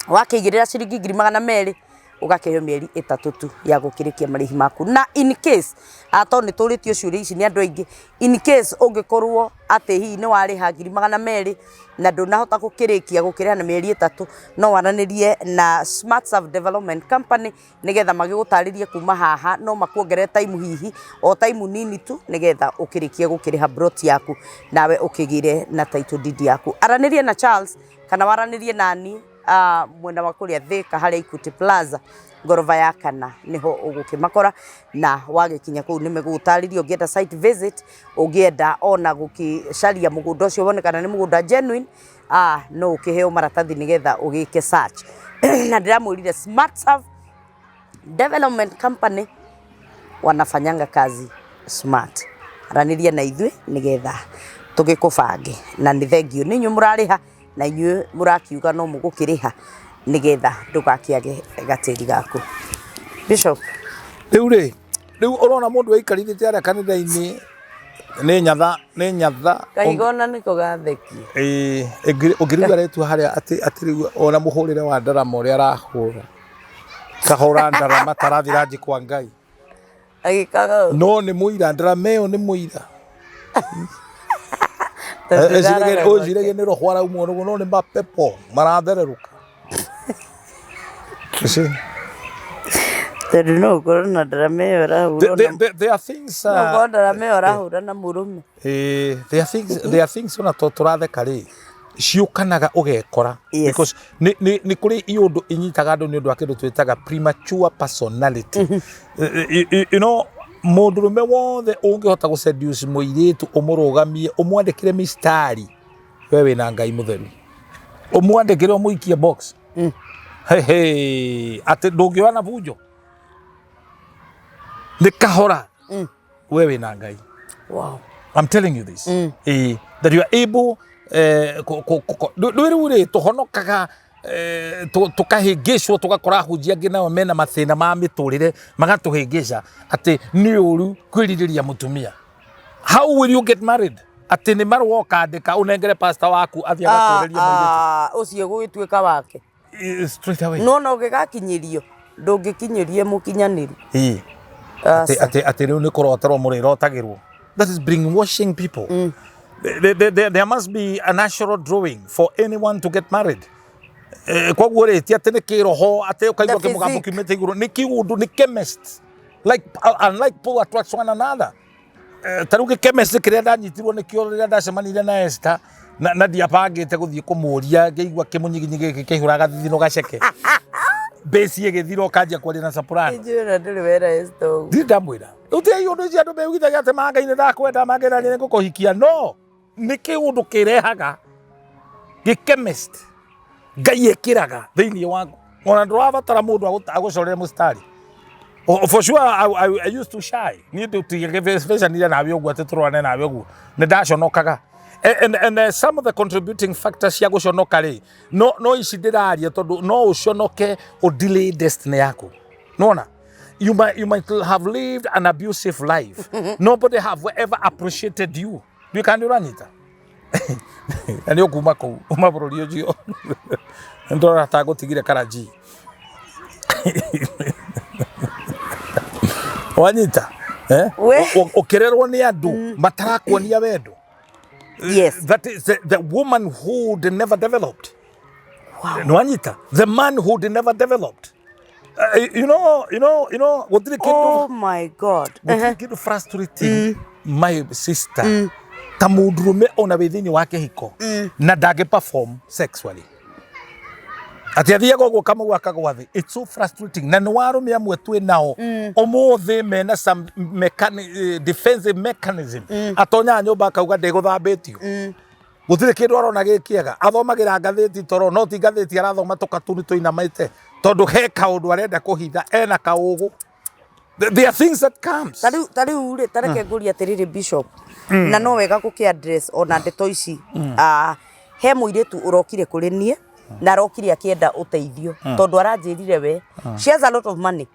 wakĩigĩrĩra ciringi 200 ũgakĩheo mĩeri 3 tu ya gũkĩrĩkia marĩhi maku. Na in case tondũ nĩ tũrĩtio ciũria ici nĩ andũ aingĩ, in case ũngĩkorwo atĩ hihi nĩ warĩha 200 na ndũnahota gũkĩrĩha na mĩeri 3, no waranĩrie na Smart Serve Development Company nĩgetha magĩgũtarĩrie kuma haha, no makuongerere time hihi o time nini tu nĩgetha ũkĩrĩkie gũkĩrĩha broti yaku nawe ũkĩgĩre na title deed yaku. Aranĩrie na Charles kana waranĩrie nani mwena wa kũrĩa Thika harĩa Equity Plaza ngoroba ya 4 niho ũgũkĩmakora, na wagĩkinya kũu nĩmegũgũtarĩria ũngĩenda site visit, ũngĩenda ona gũkĩcaria mũgũnda ũcio wone kana nĩ mũgũnda genuine, no ũkĩheo maratathi nĩgetha ũgĩke search. Na ndĩramwĩrire Smart Serve Development Company wanafanyanga kazi smart. Aranĩria na ithuĩ nĩgetha tũgĩkũbange, na nĩ thengio nĩ inyuĩ mũrarĩha na inyuĩ mũrakiuga no mũgũkĩrĩha nĩgetha ndũgakĩage gatĩri gaku. Bishop, rĩu ũrona mũndũ aikarithĩte arĩa kanitha-inĩ nĩ nyatha kahigona nĩko gatheki. ũngĩruga rĩtwa harĩa atĩ rĩu ona mũhũrĩre wa ndarama ũrĩa arahũra kahũra ndarama tarathira nji kwa Ngai agĩkaga no nĩ mũira, ndarama ĩyo nĩ mũira. Ũcirege nĩ roho araumwo no nĩ mapepo marathererũka. Tondũ no ũkorwo na ndarama ĩyo ĩrahũrwo. There are things ndarama ĩyo ĩrahũra na mũrũme. There are things ona tũratheka rĩ ciũkanaga ũgekora, because nĩ kũrĩ iũndũ inyitaga andũ nĩ ũndũ wa kĩndũ twĩtaga premature personality. You know, mũndũrũme wothe ũngĩhota gũseduce mũirĩtu ũmũrũgamie ũmwandĩkĩre mistari, we wĩna Ngai mũtheru, ũmwandĩkĩre ũmũikie box atĩ ndũngĩona bunjo nĩ kahora, we wĩna Ngai. Wow. I'm telling you this. That you are able rĩu rĩ tũhonokaga tukahĩngĩcwo tugakora hunjia angĩ nao mena mathĩna ma mĩtũrĩre magatũhĩngĩca atĩ nĩ ũru kwĩrirĩria mũtumia. How will you get married? Atĩ nĩ marũa ũkandĩka ũnengere pastor waku athiĩ agakũrĩria mũirĩtu ũcio gũgĩtuĩka wake straight away. No ũngĩgakinyĩrio ndũngĩkinyĩrie mũkinyaniru ati riu ni kuroterwo murirotagirwo. That is brainwashing people. There must be a natural drawing for anyone to get married. Koguo ri ti ati ni kiroho ati ukaigua kimugambo kimete iguru ni kiundu ni chemist, like unlike pull attracts one another. Taruge chemist kiria ndanyitirwo ni kio riria ndacemanire na Esther na ndiapangite guthie kumuria ngeigua kimunyiginyi giki kihuraga thithino gaceke base igithiro kanjia kwaria na soprano njira ndiri wera Esther ndamwira uti undu cia andu meugithagia ati mangaine ndakwenda mangena ni ngukuhikia. No ni kiundu kirehaga chemist Ngai ekiraga thiini wangu ona ndurabatara mundu agucorere mustari. For sure I used to shy. Ni ndu tuigevecanire nawe uguo ati turwane nawe uguo ni ndaconokaga. And some of the contributing factors cia guconoka ri no ici ndiraria tondu no uconoke o delay destiny yaku. Nona you might have lived an abusive life. Nobody have ever appreciated you. You can't uranyita. Ani okuma ko mabururi ujio. Ndora tago tigire karaji. Wanyita okererwo ni andu matarakuonia wendo. Yes, that is the womanhood never developed. Wow. Wanyita the manhood never developed. You know what did oh my God, what did frustrating my sister tamudurume ona withini wake hiko na ndage perform sexually. Ati athiaga uguo kamwe akagwathi. It's so frustrating. Na ni warume amwe twi nao omothe mena some defensive mechanism atonya nyumba akauga ndiguthambitio gutire kindu arona gikiega athomagira ngathiti toro no ti ngathiti arathoma tukatuni tuinamaite tondu he kaundu arenda kuhitha ena kaugu. There are things that comes. Tariu ri tareke nguria atiriri Bishop na no wega gukiaddress ona ndeto ici he muiritu urokire kuri nie na rokiri akienda uteithio tondu aranjirire we she has a lot of money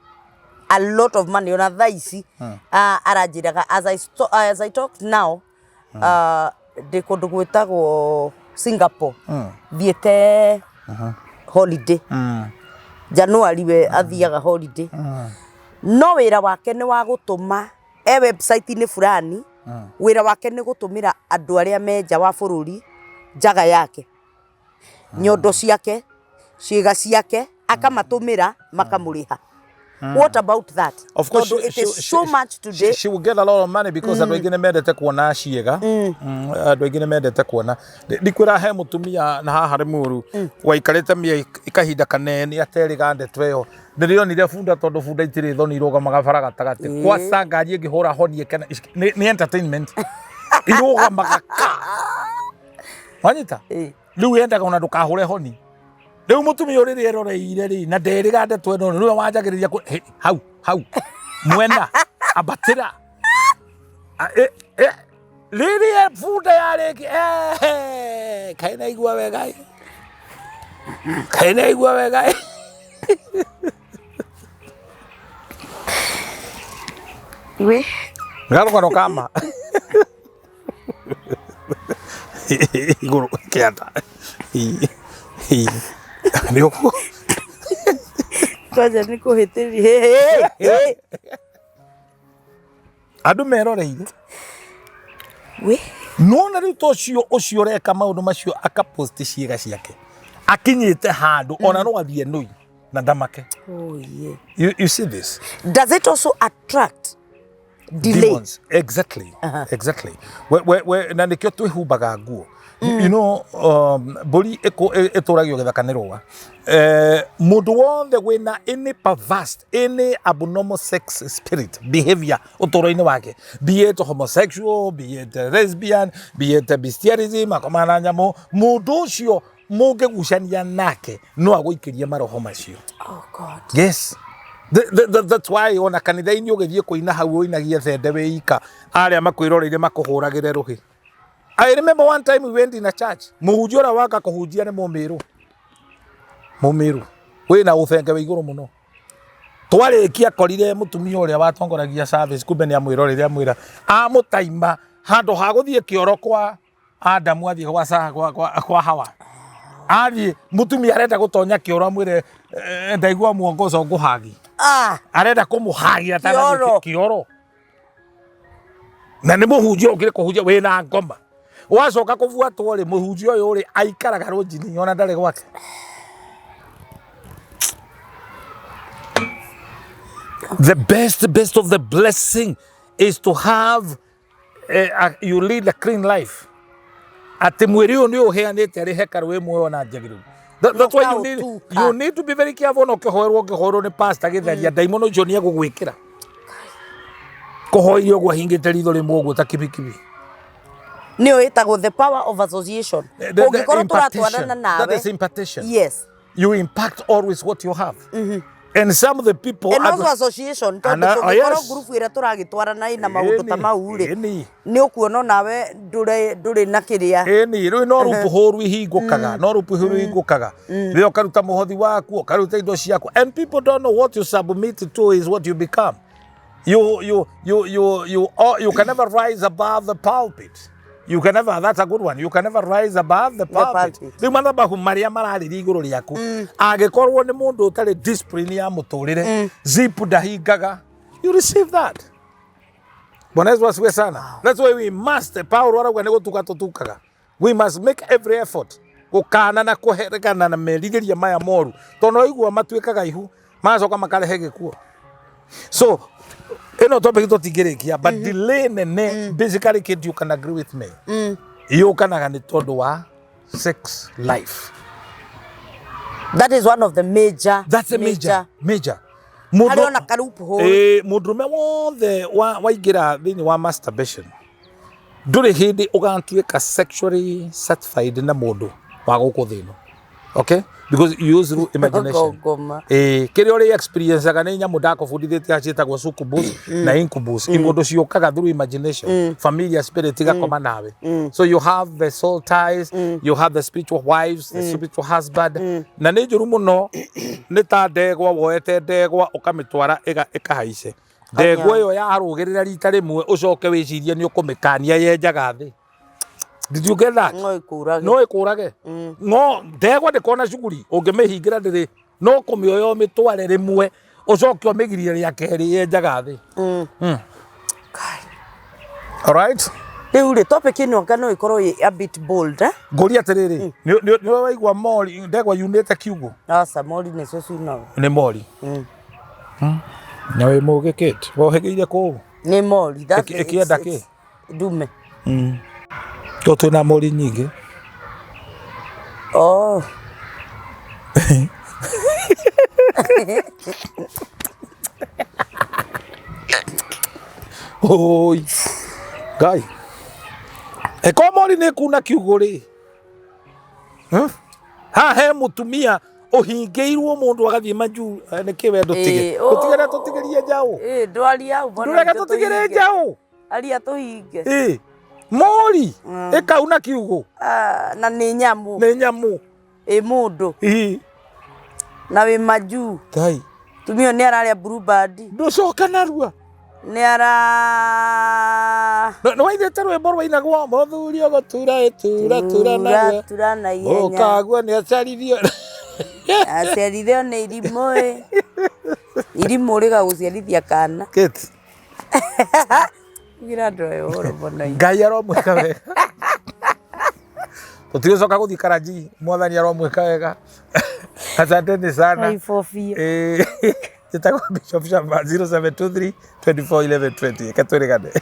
ona thaici aranjiraga as I talk now de kundu gwitagwo Singapore thiete holiday January we athiaga holiday no wira wake ni wa gutuma website ni fulani wira wake ni gutumira andu aria menja wa bururi njaga yake nyondo ciake ciiga ciake akamatumira makamuriha. What about that? Of course, it is so much today. She will get a lot of money because andu aingine mendete kuona ciiga andu aingine mendete kuona ndikwira he mutumia na haha muru waikarite mia ikahinda kanene ateriga ndetweyo ndirionire funda tondu funda itiri thoni irugamaga bara gatagati kwa ngari ingihura honi ni entertainment irugamaga wanyita riu yendaga ona ndukahure honi riu mutumia uriri eroreire ri na nderiga ndetwe no riu wanjagiriria hau mwena abatira riri funda yariki kaina igwa wega we ngaro kama iguru kiata ndio kwaja nikuhitiri andu meroreire we nona riu tocio ucio reka maundu macio akapost ciiga ciake akinyite handu ona no athie nui na ndamake. Oh yeah. You see this? Does it also attract delay? Demons. Exactly. Exactly. Where na nikio twihumbaga nguo. You know, boli etoragio githakanirwa. Mundu wothe wina any perverse, any abnormal sex spirit behavior utoro-ini wake, be it homosexual, be it lesbian, be it bestialism, akomana nyamo, mundu ucio mungegucania nake no aguikiria maroho macio. Oh God. Yes. That's why ona kanitha-ini ugithie kuina hau uinagia thende wika aria makwiroreire makuhuragire ruhi. I remember one time we went in a church. Muhunjia waka kuhunjia ni mumiru wina uthenge wa iguru muno twarikia korire mutumia uria watongoragia service kumbe ni amwirorire amwira amutaima handu ha guthie kioro kwa Adamu athie kwa Hawa Ari mutumia arenda gutonya kioro mwire ndaigua muongozo nguhagi. Arenda kumuhagia tana kioro. Na nĩ mũhunjia ũngĩrĩ kũhunjia wĩna ngoma. Wacoka kũbuatwo rĩ mũhunjia ũyũ rĩ aikaraga rũnjini ona ndarĩ gwake. The best of the blessing is to have you lead a clean life. Ati mwiri ũyũ nĩ ũheanĩte arĩ hekaru ĩmwe ona njagĩrĩru. That's why you need to be very careful no ũkĩhoerwo nĩ pastor gĩtheria ndaimono icio nĩ egũgwĩkĩra. Kuhoirio gwa hingĩte ritho rĩmwe ũguo ta kibikibi. Nĩ wĩtagwo the power of association. Ũngĩkorwo tũratwarana nawe. That is impartation. Yes. You impact always what you have. And some of the people and also association tũngĩkorwo group ĩrĩa tũragĩtwarana ina maũndũ ta mau rĩ nĩ ũkuona nawe ndũrĩ na kĩrĩa rĩu no rupu hũru ihingũkaga no rupu hũru ihingũkaga rĩo karuta mũhothi waku karuta indo ciaku and people don't know what you submit to is what you become. You can never rise above the pulpit. You can never, that's a good one. You can never rise above the pulpit. Rĩu mathabahu marĩa mararĩria igũrũ rĩaku angĩkorwo nĩ mũndũ ũtarĩ discipline ya mũtũrĩre zip ndahingaga you receive that. Bwana Yesu asifiwe sana. That's why we must Paulo arauga nĩ gũtuka tũtukaga. We must make every effort gũkana na kũherekana na merirĩria maya moru tondũ oigua matuĩkaga ihu macoka makarehe gĩkuo. So eno topic tũtingĩrĩkia but delay nene basically kid you can agree with me. Yũkanaga nĩ tondũ wa sex life. That is one of the major. That's a major. Hariona karupu ho. Mũndũrũme wothe waingĩra thĩinĩ wa masturbation ndũrĩ hĩndĩ ũgatuĩka sexually satisfied na mũndũ wa gũkũ thĩ ĩno. Okay? Because you use imagination. Kĩrĩa ũrĩ experience aga nĩ nyamũ ndakũbundithĩtie acĩtagwo succubus na incubus. Imondo ciũkaga through imagination. Familiar spirit igakoma nawe. So you have the soul ties, you have the spiritual wives, the spiritual husband. Na nĩ njũru mũno nĩ ta ndegwa woete ndegwa ũkamĩtwara ĩkahaice. Ndegwa ĩyo yarũgĩrĩra rita rĩmwe ũcoke wĩcirie nĩ ũkũmĩkania yenjaga thĩ. Did you get that? No ikurage. No ndegwa ndikona cuguri ungimihingĩra ndĩrĩ no kũmĩoya ũmĩtware rĩmwe ũcoke ũmĩgirie rĩa kerĩ yenjaga thĩ. All right? Rĩu rĩ topic ĩno ngano ikorwo a bit bold Ngũria atĩrĩrĩ nĩ waigua mori ndegwa yunĩte kiugo. Asa mori nĩcio cinaga. Nĩ mori. Na wĩ mũgĩ kit wohegeire kũ? Nĩ mori. Ĩkĩenda kĩ? Ndume. Toto na mori nyingĩ. Oh. Oi. Ngai. Eko mori nĩ kuna kiugo rĩ. Ha he mũtumia ũhingĩirwo mũndũ agathiĩ manju nĩkĩ wendo tige. Gũtigĩra tũtigĩrie njaũ. Ndwari au bwana. Ndũreka tũtigĩre njaũ. Aria tũhinge. Mori ĩkauna kiugo. Na nĩ nyamũ. Nĩ nyamũ. Mũndũ. Na wĩ manju. Ngai. Tumio nĩ ararĩa bluebird. Ndũcoka narua. Nĩ ara. Nĩ waithĩte rwĩmbo rwainagwo mũthuri ũgũtura ĩtura nawe. Tura na ihenya. Ũkagua nĩ aciarithio. Aciarithio nĩ irimũ. Irimũ rĩgagũciarithia kana. Kit. Gira ndoyo horo bona. Ngai aromwĩka wega. Tũticoka gũthiĩ Karaji mwathani aromwĩka wega. Asanteni sana. Jitagwo Bishop Shammah 0723 24 11 20. Katwĩrĩgane.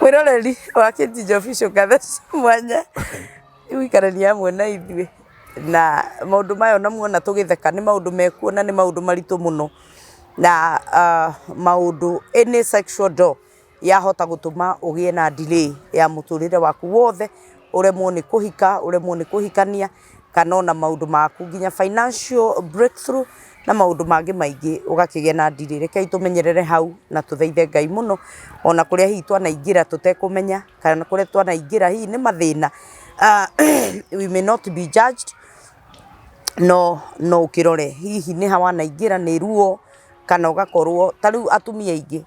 Mwĩroreri wa Katejijo official Gathe Mwanya. Iwikarania hamwe na ithuĩ. Na maũndũ maya ona muona tũgĩtheka nĩ maũndũ mekuona nĩ maũndũ maritũ mũno. Na maũndũ any sexual door yahota gũtũma ũgĩe na delay ya mũtũrĩre waku wothe ũremwo nĩ kũhika ũremwo nĩ kũhikania kana ona maũndũ maku nginya financial breakthrough na maũndũ mangĩ maingĩ ũgakĩgĩa na delay. Rekei tũmenyerere hau na tũthaithe Ngai mũno ona kũrĩa hihi twanaingĩra tũtekũmenya kana kũrĩa twanaingĩra hihi nĩ mathĩna. We may not be judged no ũkĩrore hihi nĩ ha wanaingĩra nĩ ruo kana ũgakorwo ta rĩu atumia aingĩ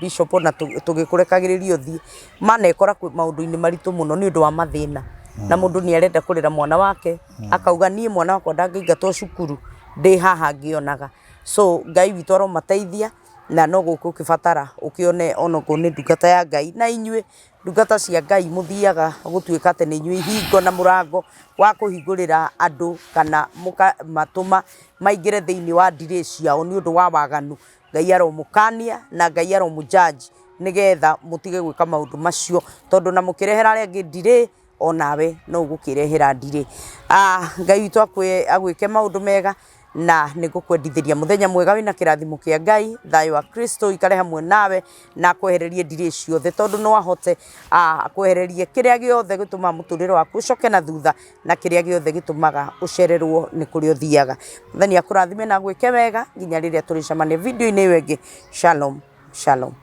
Bishop na tũgĩkũrekagĩrĩrio thiĩ manekora maũndũ-inĩ maritũ mũno nĩ ũndũ wa mathĩna na mundu ni arenda kurira mwana wake akauga nie mwana wakwa ndangĩingatwo cukuru ndi haha ngĩonaga. So Ngai witũ aromateithia na no gũkũ ũkĩbatara ũkĩone onokorwo nĩ ndungata ya Ngai, na inyuĩ ndungata cia Ngai mũthiaga gũtuĩka atĩ nĩ inyuĩ hingo na mũrango wa kũhingũrĩra andũ kana mũkamatũma maingĩre thĩinĩ wa ndirĩ ciao nĩ ũndũ wa waganu. Ngai aromũkania na Ngai aromũjaji nĩgetha mũtige gwĩka maũndũ macio, tondũ na mũkĩrehera arĩa angĩ ndirĩ onawe no ũgũkĩrehera ndirĩ. Ngai witũ agwĩke maũndũ mega na nĩngũkwendithĩria mũthenya mwega wĩna kĩrathimo kĩa Ngai, thayũ wa Kristo ikare hamwe nawe na akwehererie ndirĩ ciothe, tondũ no ahote akwehererie kĩrĩa gĩothe gĩtũmaga mũtũrĩre waku ũcoke na thutha na kĩrĩa gĩothe gĩtũmaga ũcererwo nĩ kũrĩa ũthiaga. Mũthenya akũrathime na agwĩke wega nginya rĩrĩa tũrĩcemania video-inĩ ĩyo ĩngĩ. Shalom, shalom.